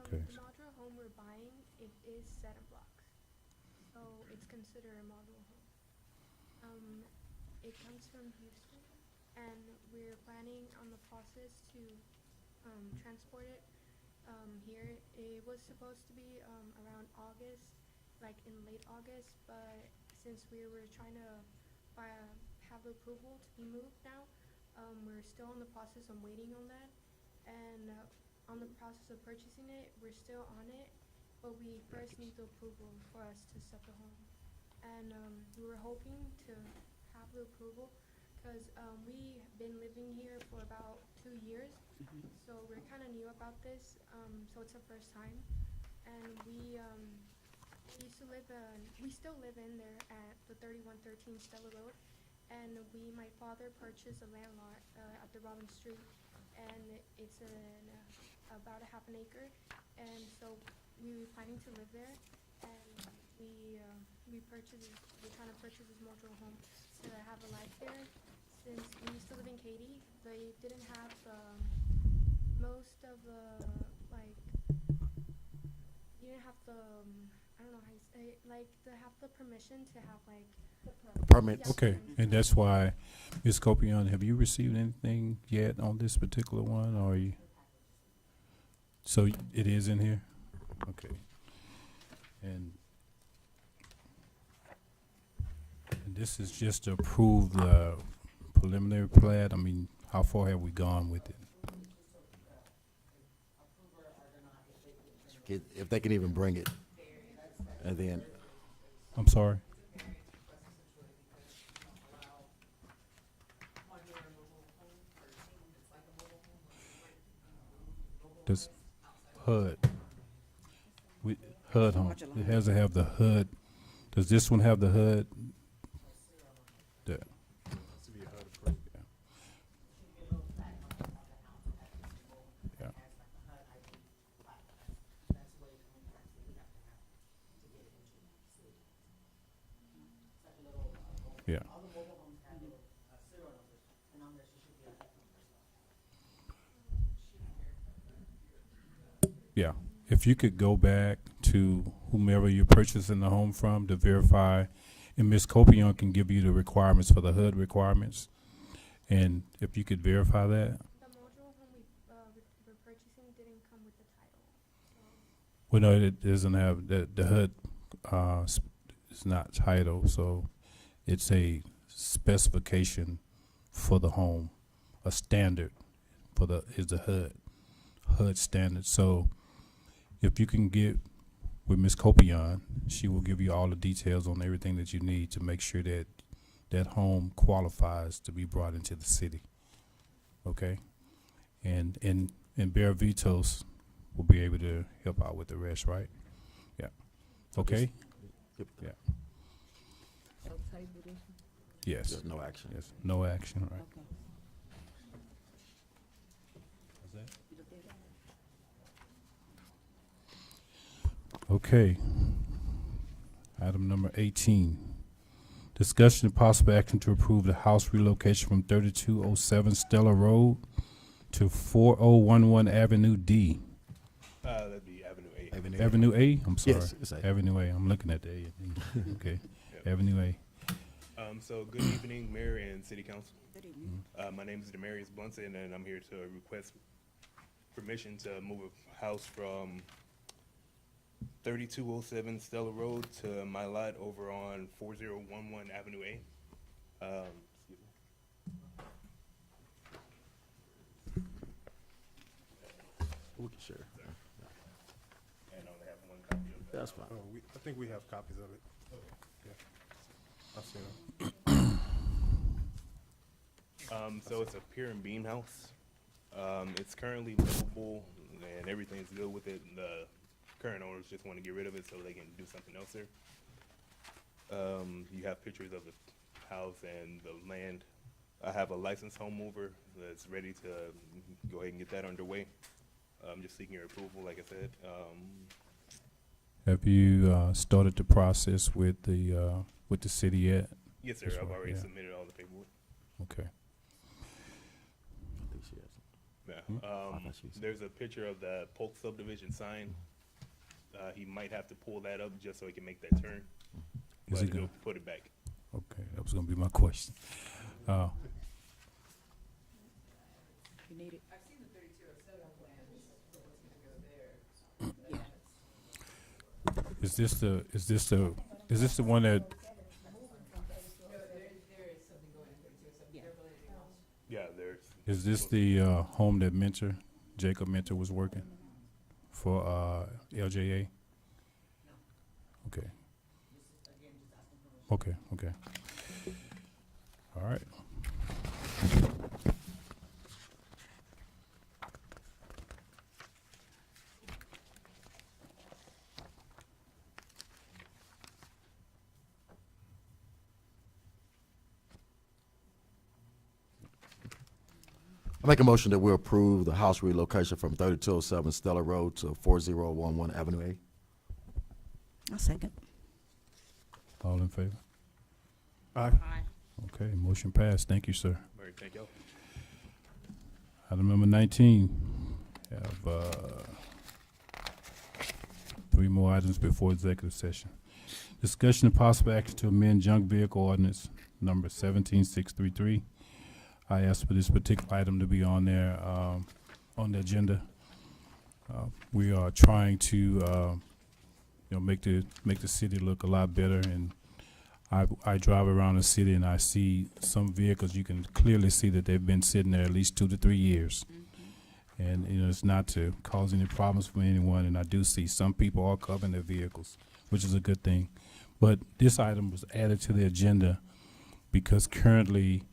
okay. The modular home we're buying, it is set of blocks, so it's considered a modular home. It comes from Houston, and we're planning on the process to transport it here. It was supposed to be around August, like in late August, but since we were trying to have the approval to be moved now, we're still in the process of waiting on that, and on the process of purchasing it, we're still on it, but we first need the approval for us to set the home. And we were hoping to have the approval because we've been living here for about 2 years, so we're kind of new about this, so it's the first time. And we used to live, we still live in there at the 3113 Stella Road, and my father purchased a land lot at the Robin Street, and it's about a half an acre, and so we were planning to live there, and we're trying to purchase this modular home to have a life there. Since we used to live in Katy, they didn't have most of the, like, you didn't have the, I don't know how you say it, like, to have the permission to have, like, Permits. Okay, and that's why, Ms. Copion, have you received anything yet on this particular one, or are you? So it is in here? Okay. And this is just to approve the preliminary plat. I mean, how far have we gone with it? If they can even bring it. And then, I'm sorry? This HUD. HUD home. It has to have the HUD. Does this one have the HUD? Yeah. Yeah. Yeah. Yeah, if you could go back to whomever you're purchasing the home from to verify, and Ms. Copion can give you the requirements for the HUD requirements, and if you could verify that. The modular home we're purchasing didn't come with the title. So. Well, no, it doesn't have, the HUD is not title, so it's a specification for the home, a standard for is the HUD standard. So if you can get with Ms. Copion, she will give you all the details on everything that you need to make sure that that home qualifies to be brought into the city. Okay? And Bear Vitos will be able to help out with the rest, right? Yeah. Okay? Yeah. So table this one? Yes. there's no action. Yes. No action, right? Okay. Okay. Item number 18. Discussion and possible action to approve the house relocation from 3207 Stella Road to 4011 Avenue D. That'd be Avenue A. Avenue A? I'm sorry. Yes, it's A. Avenue A. I'm looking at the A. Okay. Yep. Avenue A. So good evening, Mayor and City Council. Good evening. My name is Demarius Bunsen, and I'm here to request permission to move a house from 3207 Stella Road to my lot over on 4011 Avenue A. Excuse me. We can share. And I only have one copy of that. That's fine. Oh, I think we have copies of it. Yeah. I've seen them. So it's a pier and beam house. It's currently livable and everything's good with it. The current owners just want to get rid of it so they can do something else there. You have pictures of the house and the land. I have a licensed home mover that's ready to go ahead and get that underway. I'm just seeking your approval, like I said. Have you started the process with the city yet? Yes, sir. That's I've right, already yeah. submitted all the paperwork. Okay. I think she has it. Yeah. I thought she was- There's a picture of the Polk subdivision sign. He might have to pull that up just so he can make that turn. Is But he he'll gonna- put it back. Okay, that was gonna be my question. You need it? I've seen the 3207 plans, what was gonna go there. Is this the one that, There is something going on 3207, careful anything else. Yeah, there's. is this the home that Jacob Mentor was working for LJA? Okay. Okay, okay. All right. I make a motion that we approve the house relocation from 3207 Stella Road to 4011 Avenue A. I'll second. All in favor? Aye. Okay, motion passed. Thank you, sir. All right, thank y'all. Item number 19, have 3 more items before executive session. Discussion of possible action to amend junk vehicle ordinance number 17633. I asked for this particular item to be on there, on the agenda. We are trying to, make the city look a lot better, and I drive around the city and I see some vehicles, you can clearly see that they've been sitting there at least 2 to 3 years. And, it's not to cause any problems for anyone, and I do see some people are covering their vehicles, which is a good thing. But this item was added to the agenda because currently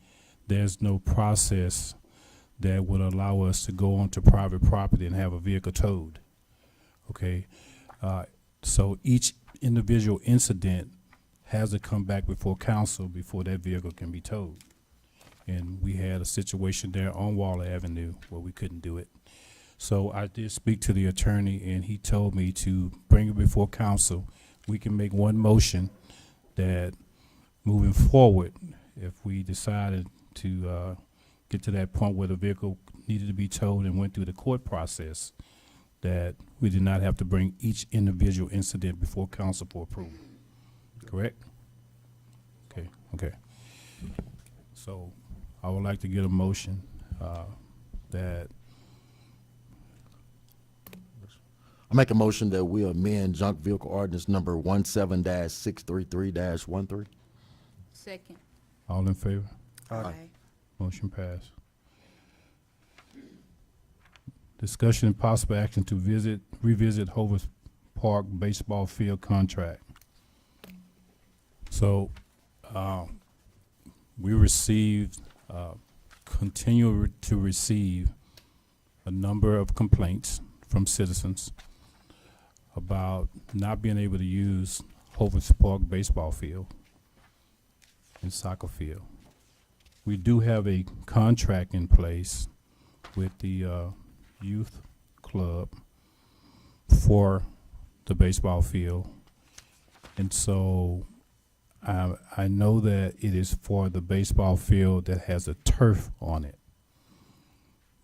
there's no process that would allow us to go onto private property and have a vehicle towed. Okay? So each individual incident has to come back before council before that vehicle can be towed. And we had a situation there on Waller Avenue where we couldn't do it. So I did speak to the attorney, and he told me to bring it before council. We can make one motion that moving forward, if we decided to get to that point where the vehicle needed to be towed and went through the court process, that we did not have to bring each individual incident before council for approval. Correct? Okay, okay. So I would like to get a motion that, I make a motion that we amend junk vehicle ordinance number 17-633-13. Second. all in favor? Aye. Motion passed. Discussion and possible action to revisit Hovis Park baseball field contract. So, we received, continue to receive a number of complaints from citizens about not being able to use Hovis Park baseball field and soccer field. We do have a contract in place with the youth club for the baseball field. And so I know that it is for the baseball field that has a turf on it,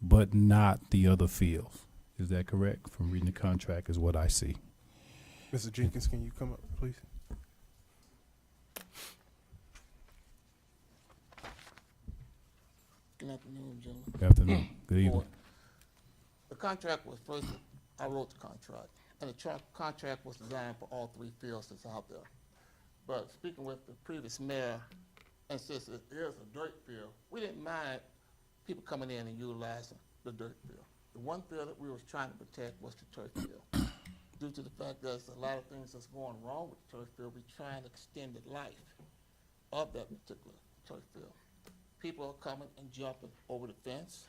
but not the other fields. Is that correct? From reading the contract is what I see. Mr. Jenkins, can you come up, please? Good afternoon, gentlemen. Good afternoon. Good evening. The contract was first, I wrote the contract, and the contract was designed for all 3 fields that's out there. But speaking with the previous mayor, and since it is a dirt field, we didn't mind people coming in and utilizing the dirt field. The one field that we was trying to protect was the turf field. Due to the fact there's a lot of things that's going wrong with the turf field, we're trying to extend the life of that particular turf field. People are coming and jumping over the fence,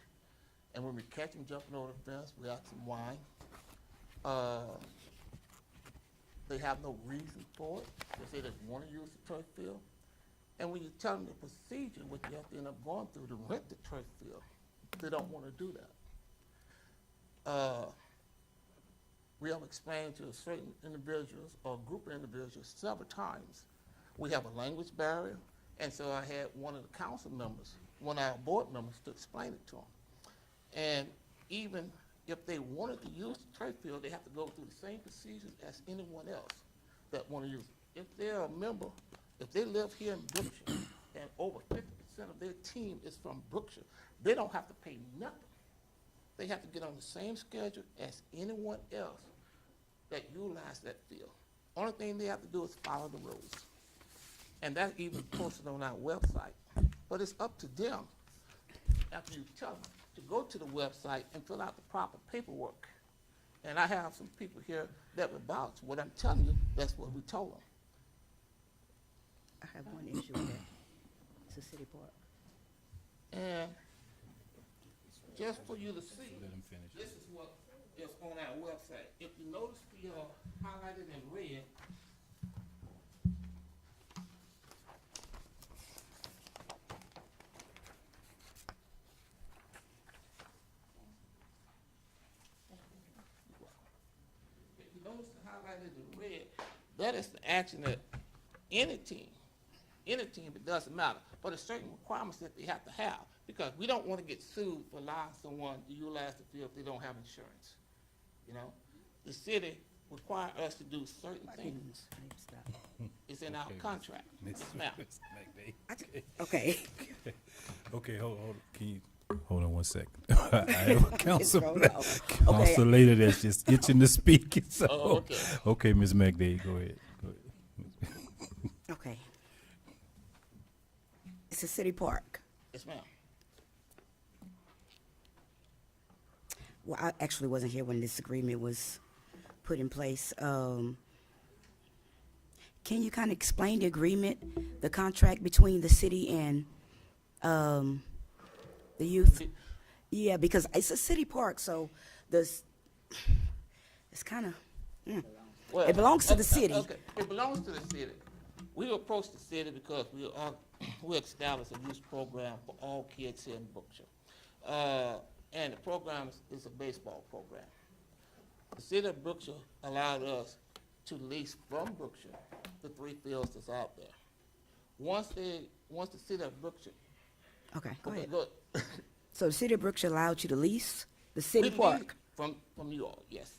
and when we catch them jumping over the fence, we ask them why. They have no reason for it. They say they want to use the turf field. And when you tell them the procedure, what you have to end up going through to rent the turf field, they don't want to do that. We have explained to certain individuals or group of individuals several times, we have a language barrier, and so I had one of the council members, one of our board members, to explain it to them. And even if they wanted to use the turf field, they have to go through the same procedures as anyone else that want to use it. If they're a member, if they live here in Brookshire, and over 50% of their team is from Brookshire, they don't have to pay nothing. They have to get on the same schedule as anyone else that utilize that field. Only thing they have to do is follow the rules. And that's even posted on our website. But it's up to them, after you tell them, to go to the website and fill out the proper paperwork. And I have some people here that will vouch. What I'm telling you, that's what we told them. I have one issue with that. It's a city park. And just for you to see, this is what is on our website. If you notice the highlighted in red, that is the action that any team, it doesn't matter, but there's certain requirements that they have to have, because we don't want to get sued for allowing someone to utilize the field if they don't have insurance. You know, the city require us to do certain things. It's in our contract. Okay. Okay, hold on. Can you hold on one second? I have a council Okay. lady that's just itching to speak. So, okay. Okay, Ms. McDade, go ahead. Okay. It's a city park. Yes, ma'am. Well, I actually wasn't here when this agreement was put in place. Can you kind of explain the agreement, the contract between the city and the youth? Yeah, because it's a city park, so it's kind of, Well, it belongs to the city. Okay, it belongs to the city. We approached the city because we established a youth program for all kids here in Brookshire. And the program is a baseball program. The city of Brookshire allowed us to lease from Brookshire the 3 fields that's out there. Once the city of Brookshire. Okay, go ahead. Good. So the city of Brookshire allowed you to lease the city park? From you all, yes.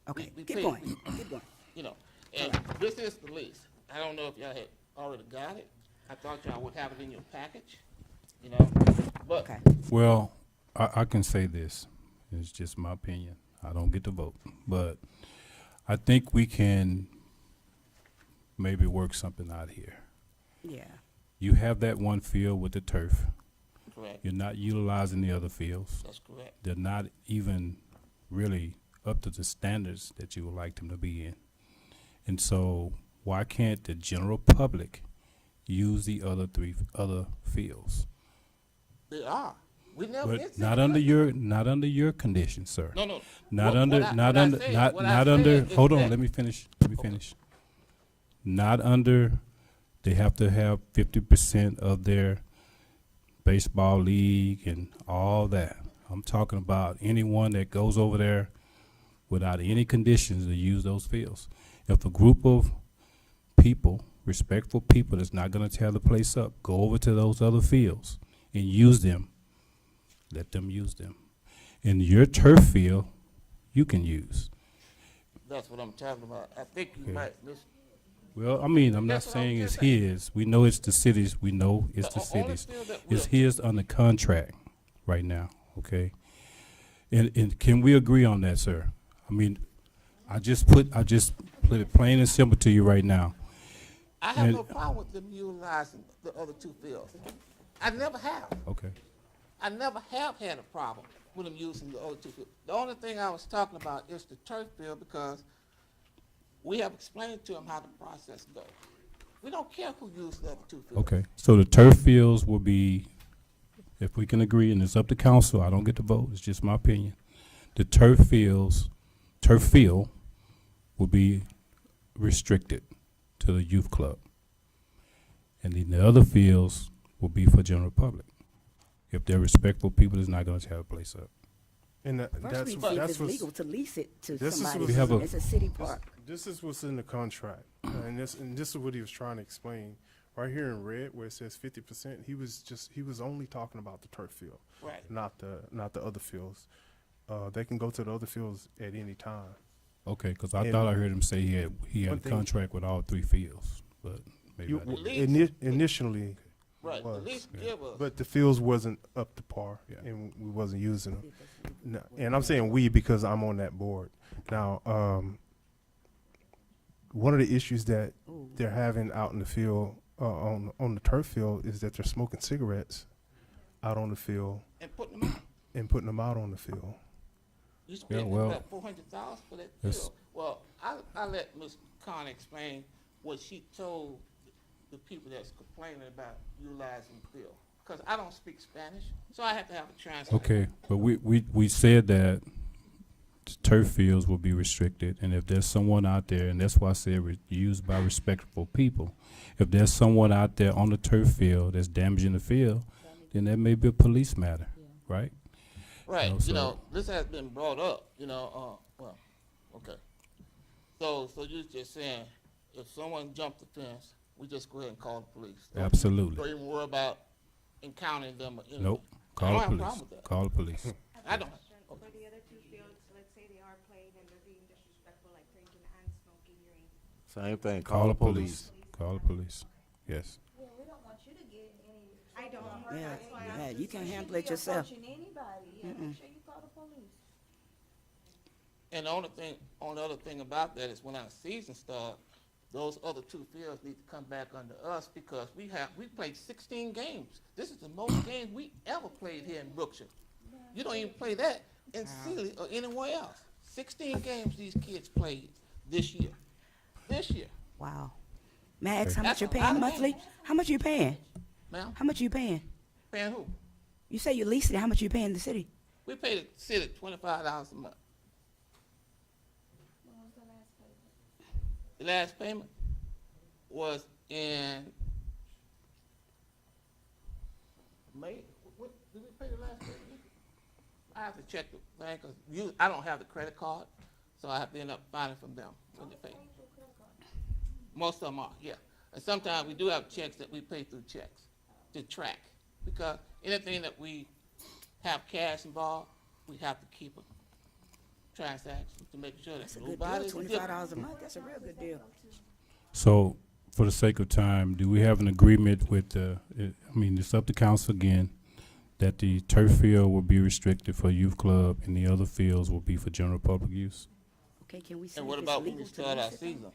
Okay, We keep paid- going, keep going. You know, and this is the lease. I don't know if y'all had already got it. I thought y'all would have it in your package, you know, but. Okay. Well, I can say this. It's just my opinion. I don't get to vote. But I think we can maybe work something out here. Yeah. You have that one field with the turf. Correct. You're not utilizing the other fields. That's correct. They're not even really up to the standards that you would like them to be in. And so why can't the general public use the other 3 other fields? They are. We never did But say not under your conditions, sir. No. Not What under, I- not what I under, said- not, what I not said under, is hold on, that- let me finish. Not under, they have to have 50% of their baseball league and all that. I'm talking about anyone that goes over there without any conditions to use those fields. If a group of people, respectful people that's not gonna tear the place up, go over to those other fields and use them, let them use them. And your turf field, you can use. That's what I'm talking about. I think you Okay. might miss. Well, I mean, I'm not That's what I'm saying it's just saying. his. We know it's the city's. We know it's the The only city's. field that It's we're- his under contract right now, okay? And can we agree on that, sir? I mean, I just put it plain and simple to you right now. I have And- no problem with them utilizing the other 2 fields. I never have. Okay. I never have had a problem with them using the other two fields. The only thing I was talking about is the turf field, because we have explained to them how the process goes. We don't care who uses the other two fields. Okay, so the turf fields will be, if we can agree, and it's up to council, I don't get to vote, it's just my opinion. The turf field will be restricted to the youth club. And then the other fields will be for general public. If they're respectful people, it's not gonna tear the place up. And First, we that's see if that's it's what's, legal to lease it to this is somebody. what's- We have a- It's a city park. this is what's in the contract, and this is what he was trying to explain. Right here in red, where it says 50%, he was only talking about the turf field, Right. not the other fields. They can go to the other fields at any time. Okay, because I And thought I heard him say he had one a thing- contract with all 3 fields, but maybe You, I didn't. initially, Right, was, at least yeah. give us. But the fields wasn't up to par, Yeah. and we wasn't using them. No, and I'm saying we because I'm on that board. Now, one of the issues that they're having out in the field, on the turf field, is that they're smoking cigarettes out on the field And putting them out. and putting them out on the field. You spend well, about $400,000 for that Yes. field. Well, I let Ms. Khan explain what she told the people that's complaining about utilizing the field. Because I don't speak Spanish, so I have to have a translator. Okay, but we said that turf fields will be restricted, and if there's someone out there, and that's why I said used by respectable people, if there's someone out there on the turf field that's damaging the field, then that may be a police matter, right? Right, You know, so- this has been brought up, well, okay. So you're just saying, if someone jumped the fence, we just go ahead and call the police? Absolutely. Don't even worry about encountering them or anything? Nope, I call don't the have a police, problem with that. call the police. I don't. For the other two fields, let's say they are played and they're being disrespectful, like drinking and smoking during. Same thing, Call the police, call the police, yes. Well, we don't want you to get in any. I don't. Yeah, That's why I'm yeah, just you can saying. handle it yourself. Anybody, yeah, make sure you call the police. And the only other thing about that is when our season starts, those other two fields need to come back under us because we played 16 games. This is the most games we ever played here in Brookshire. You don't even play that in Sealy or anywhere else. 16 games these kids played this year. Wow. May I ask how That's much you're a lot paying of monthly? games. How much you paying? Ma'am, How much you paying? paying who? You say you leased it, how much you paying the city? We paid the city $25 a month. The last payment was in May. What, did we pay the last payment? I have to check the thing because I don't have the credit card, so I have to end up finding from them when they pay. Most of them are, yeah. And sometimes we do have checks that we pay through checks to track because anything that we have cash involved, we have to keep a transaction to make sure that That's a good nobody's deal, $25 a month, that's a real good deal. So, for the sake of time, do we have an agreement with it's up to council again, that the turf field will be restricted for youth club and the other fields will be for general public use? Okay, can we see And if what it's about when legal we to start our lease it? season?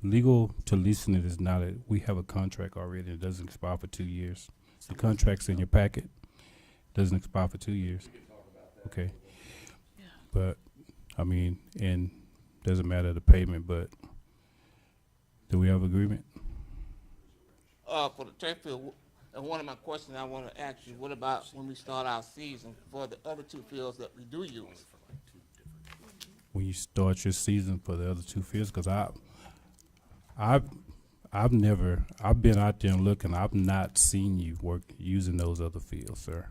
Legal to leasing it is not we have a contract already, it doesn't expire for 2 years. The contract's in your packet, doesn't expire for 2 years. Okay. But, and doesn't matter the payment, but do we have agreement? For the turf field, and one of my questions I want to ask you, what about when we start our season for the other two fields that we do use? When you start your season for the other 2 fields, because I've been out there and looking, I've not seen you work using those other fields, sir.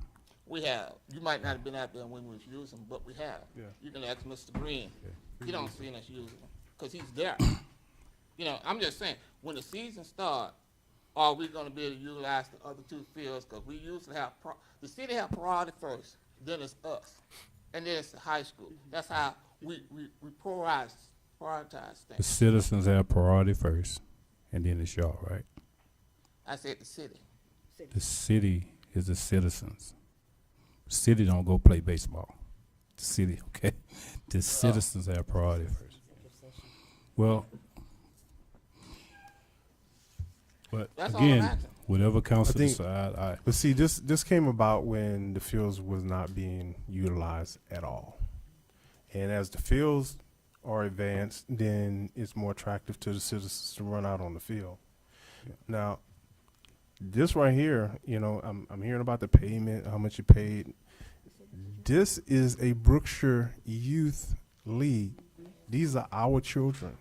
We have. You might not have been out there when we was using them, but we have. Yeah. You can ask Mr. Green. He don't see us using them because he's there. I'm just saying, when the season starts, are we going to be able to utilize the other 2 fields? Because we usually have, the city have priority first, then it's us, and then it's the high school. That's how we prioritize The things. citizens have priority first, and then it's y'all, right? I said the city. The city is the citizens. City don't go play baseball. The city, okay? The citizens have priority first. Well, but That's all I'm again, asking. Whatever council think- decide, But see, this came about when the fields was not being utilized at all. And as the fields are advanced, then it's more attractive to the citizens to run out on the field. Now, this right here, you know, I'm hearing about the payment, how much you paid. This is a Brookshire Youth League. These are our children.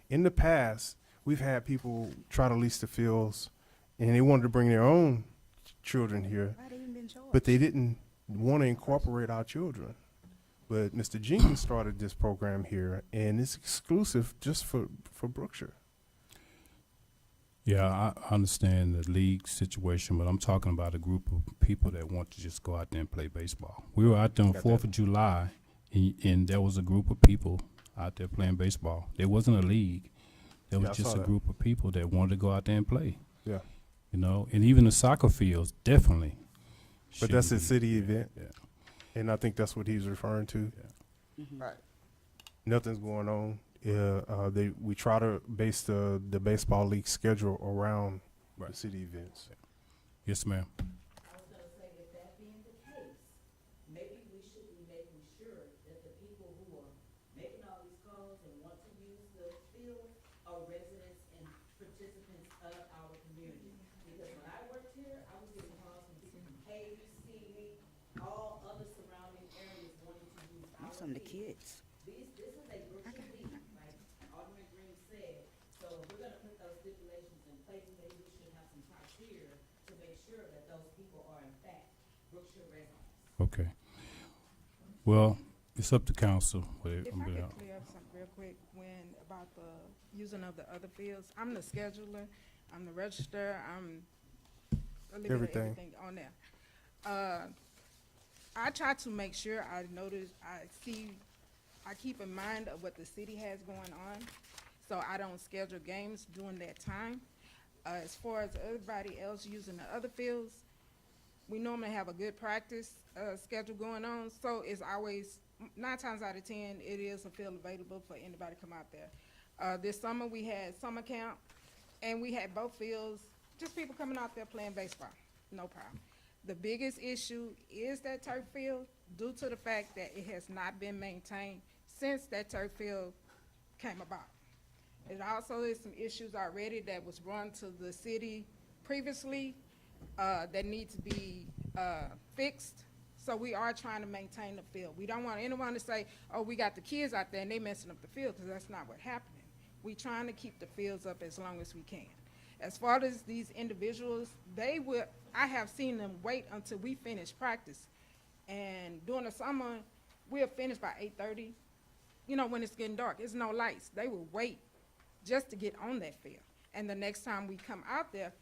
In the past, we've had people try to lease the fields, and they wanted to bring their own children here, but they didn't want to incorporate our children. But Mr. Jenkins started this program here, and it's exclusive just for Brookshire. yeah, I understand the league situation, but I'm talking about a group of people that want to just go out there and play baseball. We were out there on Got 4th that. of July, and there was a group of people out there playing baseball. There wasn't a league. There Yeah, was I just saw a that. group of people that wanted to go out there and play. Yeah. You know, and even the soccer fields, definitely. But that's a shouldn't city be- event, Yeah. and I think that's what he's referring to. Right. Nothing's going on. We try to base the baseball league schedule around Right. the city events. Yes, ma'am. I was gonna say, if that being the case, maybe we should be making sure that the people who are making all these calls and want to use the field are residents and participants of our community. Because when I worked here, I was getting calls from people from Hayes, Seaweed, all other surrounding areas wanting to use our Some of the field. kids. This is a Brookshire league, like Alderman Green said. So if we're gonna put those stipulations in place, maybe we should have some criteria to make sure that those people are in fact Brookshire residents. Okay. Well, it's up to council. If I could clear up something real quick, about the using of the other fields, I'm the scheduler, I'm the register, I'm a little bit of Everything. everything on there. I try to make sure I keep in mind of what the city has going on, so I don't schedule games during that time. As far as everybody else using the other fields, we normally have a good practice schedule going on, so it's always, 9 times out of 10, it is a field available for anybody to come out there. This summer, we had summer camp, and we had both fields, just people coming out there playing baseball, no problem. The biggest issue is that turf field, due to the fact that it has not been maintained since that turf field came about. It also is some issues already that was run to the city previously that need to be fixed. So we are trying to maintain the field. We don't want anyone to say, oh, we got the kids out there and they messing up the field, because that's not what's happening. We trying to keep the fields up as long as we can. As far as these individuals, I have seen them wait until we finish practice. And during the summer, we'll finish by 8:30. You know, when it's getting dark, there's no lights. They will wait just to get on that field. And the next time we come out there,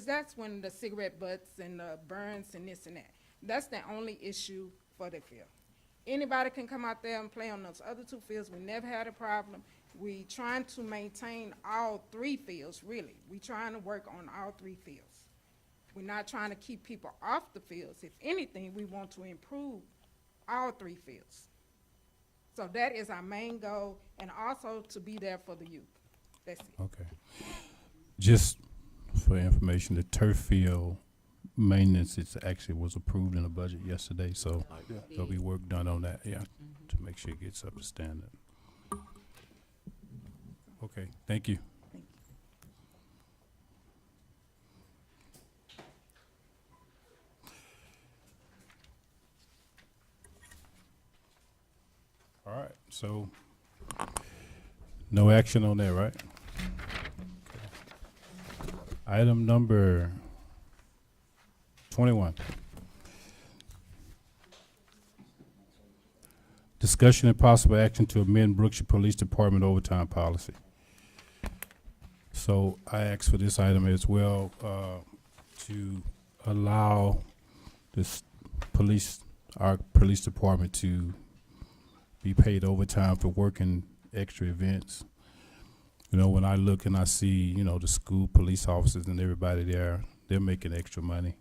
that's when the cigarette butts and the burns and this and that. That's the only issue for the field. Anybody can come out there and play on those other 2 fields. We never had a problem. We trying to maintain all 3 fields, really. We trying to work on all 3 fields. We're not trying to keep people off the fields. If anything, we want to improve all 3 fields. So that is our main goal, and also to be there for the youth. That's it. Okay. Just for information, the turf field maintenance, actually was approved in the budget yesterday, so there'll be work done on that, to make sure it gets up to standard. Okay, thank you. All right, so no action on that, right? Item number 21. Discussion and possible action to amend Brookshire Police Department overtime policy. So I asked for this item as well, to allow our police department to be paid overtime for working extra events. You know, when I look and I see, the school police officers and everybody there, they're making extra money.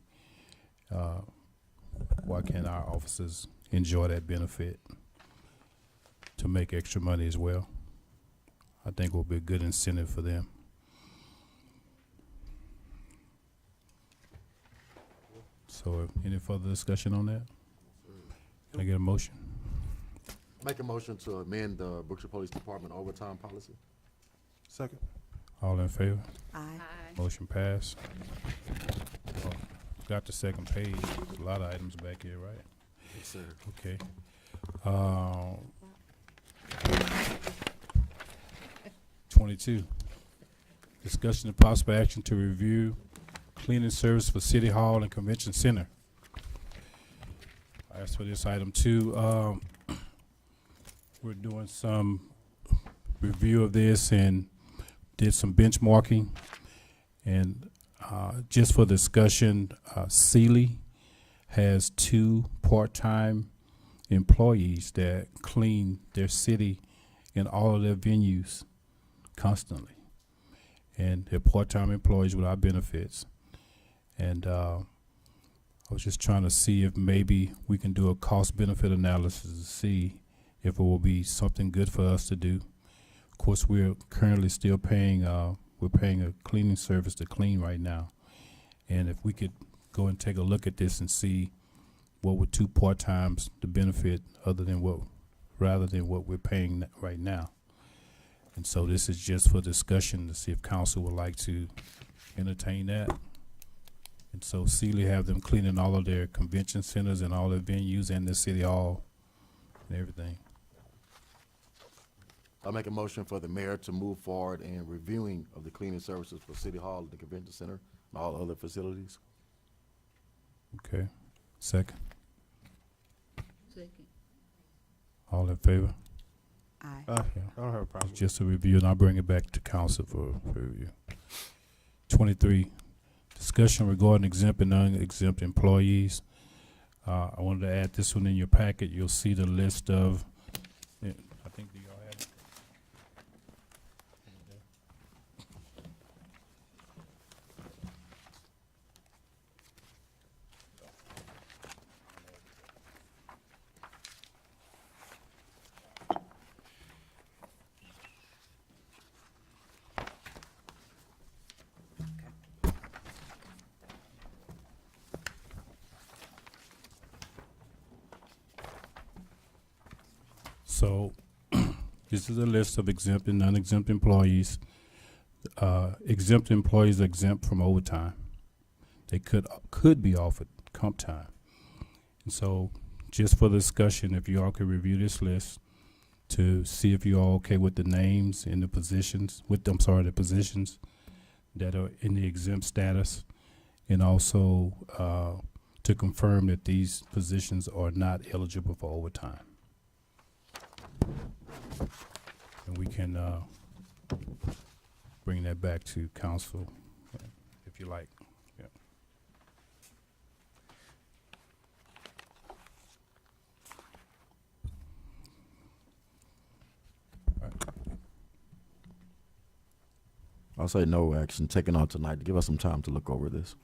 Why can't our officers enjoy that benefit to make extra money as well? I think it will be a good incentive for them. So any further discussion on that? Can I get a motion? Make a motion to amend the Brookshire Police Department overtime policy. Second. All in favor? Aye. Motion passed. Oh, got the second page. There's a lot of items back here, right? Yes, sir. Okay. 22. Discussion and possible action to review cleaning service for City Hall and Convention Center. As for this item 2, we're doing some review of this and did some benchmarking. And just for discussion, Sealy has 2 part-time employees that clean their city and all of their venues constantly. And they're part-time employees without benefits. And I was just trying to see if maybe we can do a cost-benefit analysis to see if it will be something good for us to do. Of course, we're currently still paying, we're paying a cleaning service to clean right now. And if we could go and take a look at this and see what would 2 part-times the benefit rather than what we're paying right now. And so this is just for discussion to see if council would like to entertain that. And so Sealy have them cleaning all of their convention centers and all their venues and the city hall and everything. I'll make a motion for the mayor to move forward in reviewing of the cleaning services for City Hall, the Convention Center, and all other facilities. Okay. Second. Second. All in favor? Aye. I don't have a problem. It's just a review, and I'll bring it back to council for review. 23, discussion regarding exempt and non-exempt employees. I wanted to add this one in your packet. You'll see the list of, I think, do y'all have it? So this is a list of exempt and non-exempt employees. Exempt employees are exempt from overtime. They could be offered comp time. And so just for discussion, if you all could review this list to see if you're all okay with the names and the positions, the positions that are in the exempt status, and also to confirm that these positions are not eligible for overtime. And we can bring that back to council if you like. Yeah. I'll say no action taken on tonight to give us some time to look over this.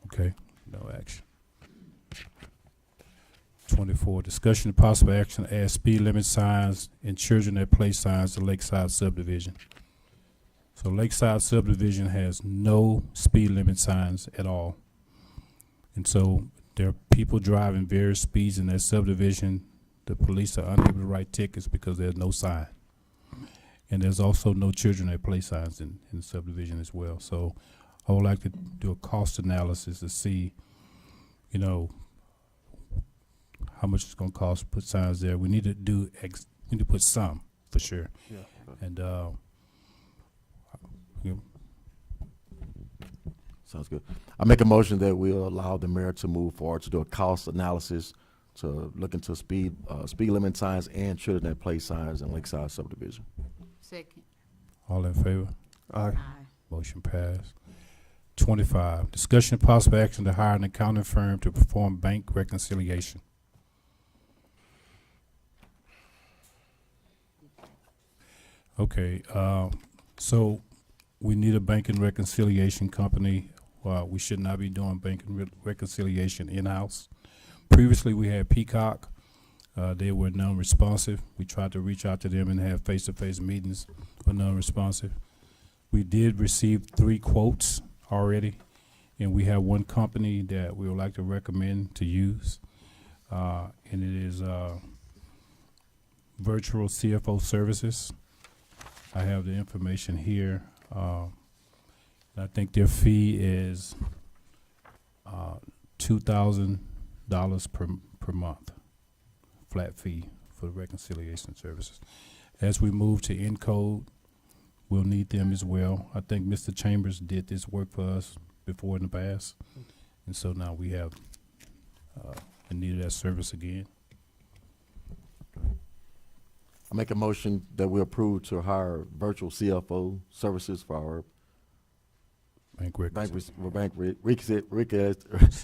Okay, no action. 24, discussion and possible action to add speed limit signs and children at play signs to Lakeside subdivision. So Lakeside subdivision has no speed limit signs at all. And so there are people driving various speeds in that subdivision. The police are unable to write tickets because there's no sign. And there's also no children at play signs in the subdivision as well. So I would like to do a cost analysis to see, you know, how much it's going to cost to put signs there. We need to do we need to put some for sure. Yeah. And you know, Sounds good. I make a motion that we'll allow the mayor to move forward to do a cost analysis to look into speed limit signs and children at play signs in Lakeside subdivision. Second. all in favor? Aye. Motion passed. 25, discussion and possible action to hire an accounting firm to perform bank reconciliation. Okay, so we need a banking reconciliation company. We should not be doing banking reconciliation in-house. Previously, we had Peacock. They were non-responsive. We tried to reach out to them and have face-to-face meetings, but non-responsive. We did receive 3 quotes already, And we have one company that we would like to recommend to use, and it is Virtual CFO Services. I have the information here. I think their fee is $2,000 per month, flat fee for reconciliation services. As we move to Encode, we'll need them as well. I think Mr. Chambers did this work for us before in the past, and so now we have in need of that service again. I make a motion that we approve to hire virtual CFO services for our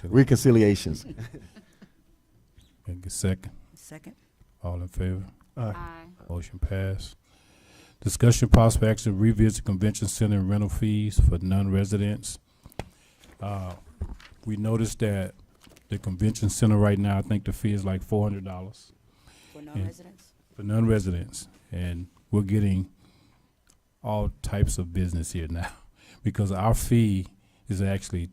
reconciliations. And a second. Second. All in favor? Aye. Motion passed. Discussion possible action to revisit convention center rental fees for non-residents. We noticed that the convention center right now, I think the fee is like $400. For non-residents? For non-residents. And we're getting all types of business here now because our fee is actually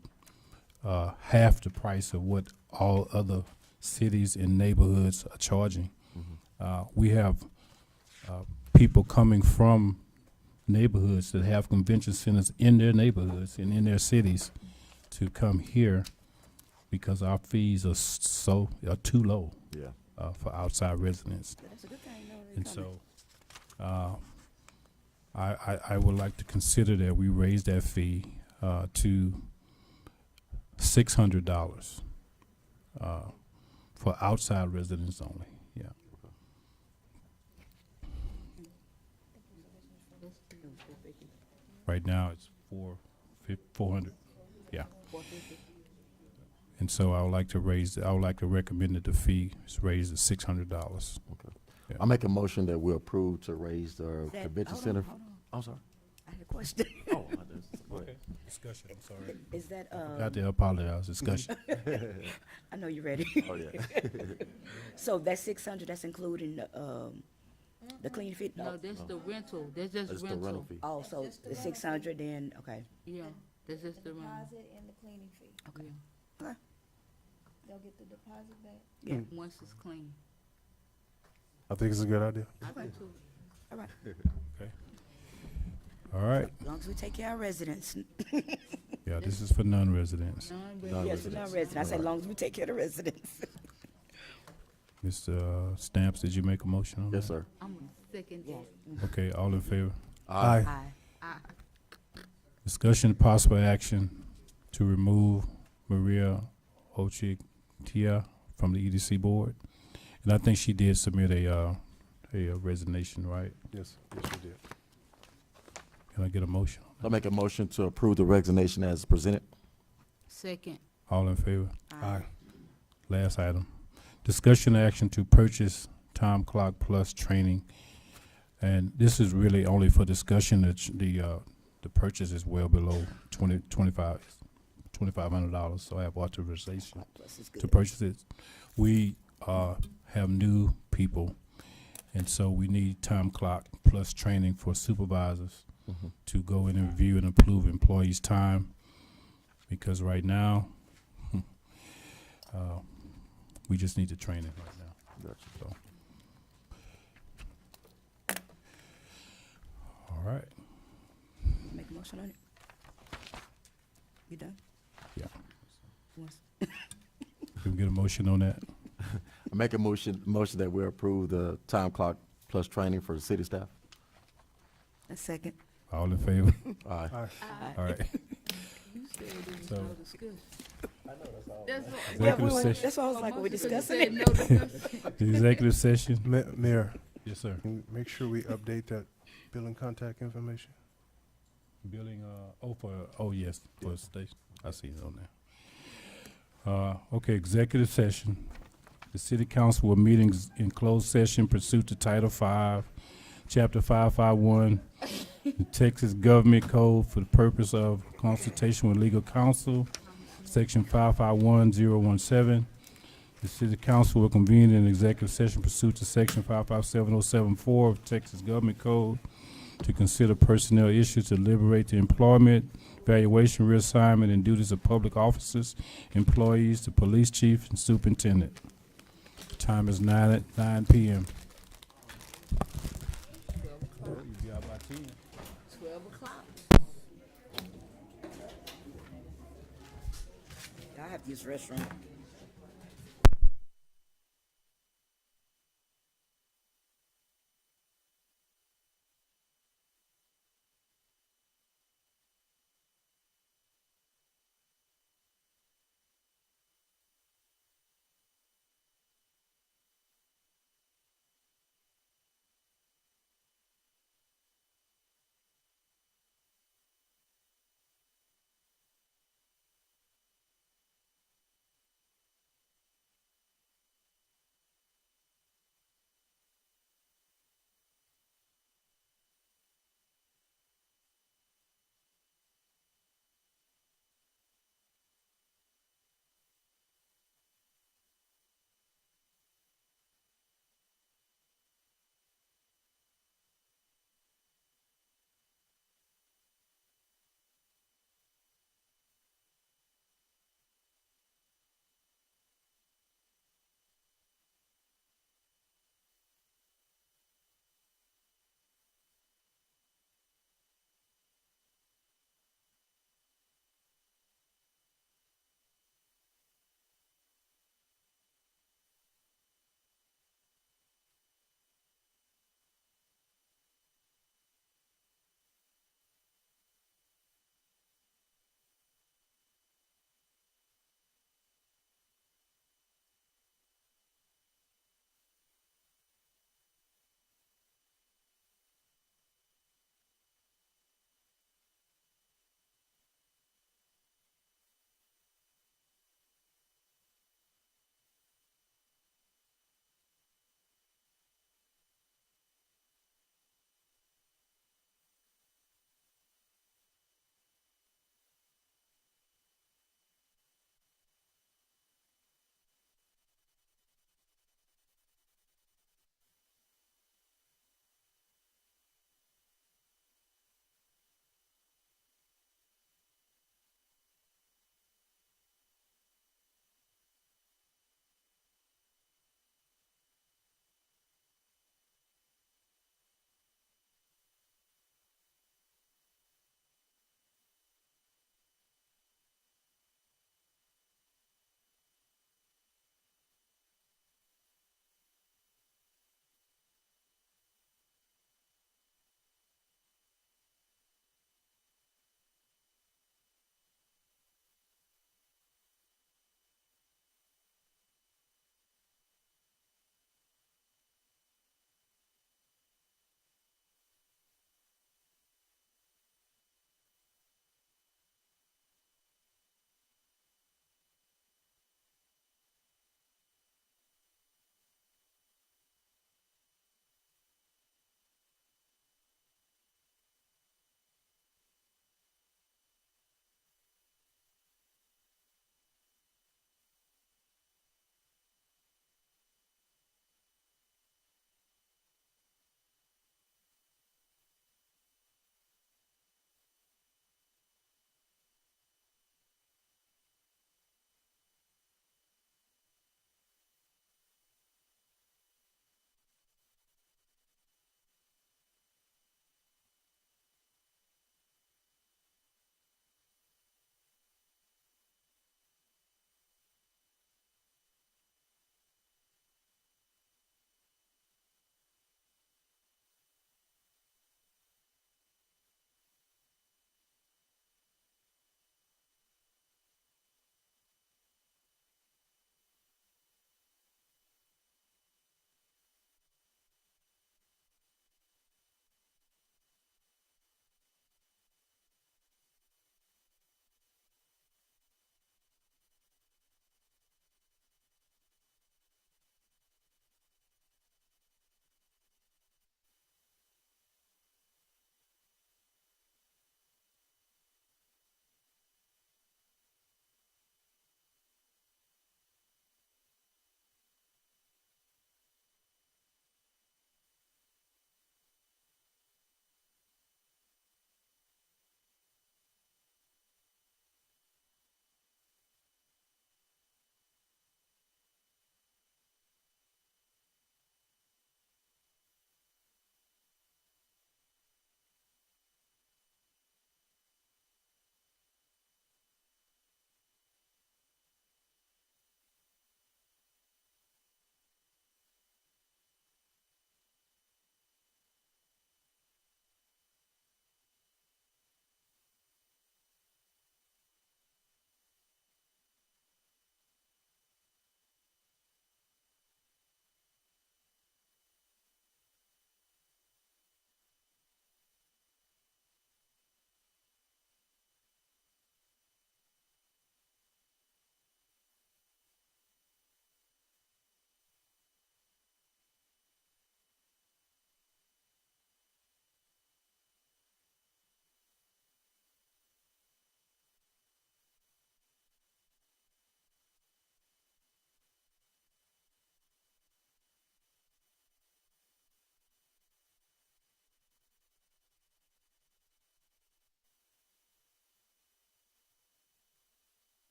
half the price of what all other cities and neighborhoods are charging. We have people coming from neighborhoods that have convention centers in their neighborhoods and in their cities to come here because our fees are too low. Yeah. For outside residents. That's a good thing, though. And so, I would like to consider that we raise that fee to $600 for outside residents only. Yeah. Right now it's $400. Yeah. And so I would like to recommend that the fee is raised to $600. Okay. Yeah. I make a motion that we approve to raise the convention center. Hold on. I'm sorry. I had a question. Oh, go ahead. Discussion, I'm sorry. Is that, Got to apologize, discussion. I know you're ready. Oh, yeah. So that 600, that's including the clean fit? No, that's the rental, that's just That's the rental. rental fee. Oh, so the 600 then, okay. Yeah, that's just the rental. Deposit and the cleaning fee. Okay. They'll get the deposit back. Yeah. Once it's clean. I think it's a good idea. I do too. All right. Okay. All right. As long as we take care of our residents. Yeah, this is for non-residents. Yes, for non-residents. I say as long as we take care of the residents. Mr. Stamps, did you make a motion on that? Yes, sir. I'm gonna second that. Okay, all in favor? Aye. Aye. Discussion possible action to remove Maria Ochitia from the EDC board. And I think she did submit a resignation, right? Yes, yes, we did. Can I get a motion? I make a motion to approve the resignation as presented. Second. All in favor? Aye. Last item. Discussion action to purchase Time Clock Plus training. And this is really only for discussion. The purchase is well below $2,500, so I have authorization to purchase it. We have new people, and so we need Time Clock Plus training for supervisors to go in and review and improve employees' time, because right now, we just need the training right now. So. All right. Make a motion on it. You done? Yeah. Once- Can we get a motion on that? I make a motion that we approve the time clock plus training for the city staff. A second. All in favor? Aye. All right. You said there was So- no discussion. Yeah, Executive session. that's why I was like, we're discussing it. No discussion. The executive session? Mayor, Yes, sir. can you make sure we update that billing contact information? Billing, yes, for the station. I see it on there. Okay, executive session. The city council will meetings in closed session pursuant to Title V, Chapter 551, the Texas Government Code for the purpose of consultation with legal counsel, Section 551017. The city council will convene in executive session pursuant to Section 557074 of Texas Government Code to consider personnel issues, to deliberate the employment, valuation, reassignment, and duties of public officers, employees, the police chief, and superintendent. Time is 9 p.m. 12 o'clock. I have to use the restroom.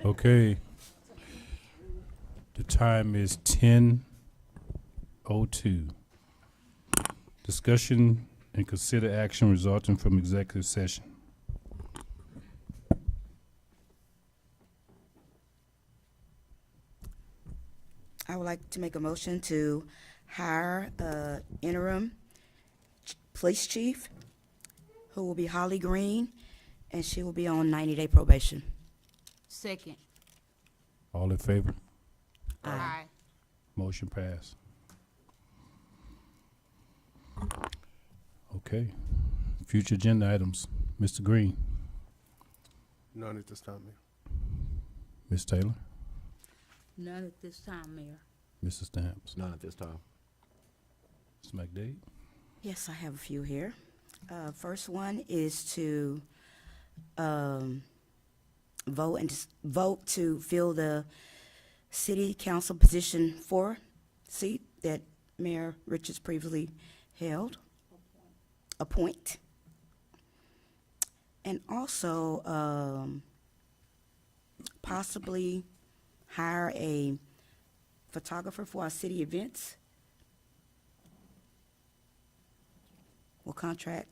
Okay. The time is 10:02. Discussion and consider action resulting from executive session. I would like to make a motion to hire a interim police chief who will be Holly Green, and she will be on 90-day probation. Second. All in favor? Aye. Motion passed. Okay. Future agenda items. Mr. Green. None at this time, Mayor. Ms. Taylor. None at this time, Mayor. Mrs. Stamps. None at this time. Ms. McDade. Yes, I have a few here. First one is to vote to fill the city council position 4 seat that Mayor Richards previously held. Appoint. And also possibly hire a photographer for our city events. We'll contract.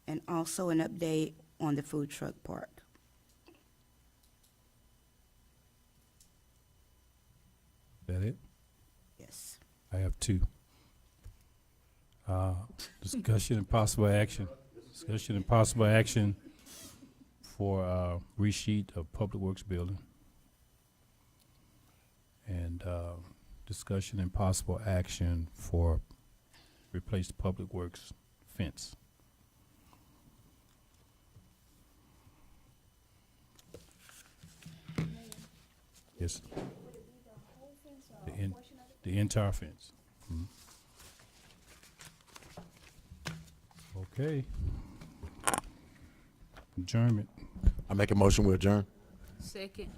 And also an update on the food truck park. That it? Yes. I have 2. Discussion and possible action. Discussion and possible action for resheet of Public Works building. And discussion and possible action for replace the Public Works fence. Yes. The entire fence. Mhm. Okay. Adjournment. I make a motion, we adjourn. Second.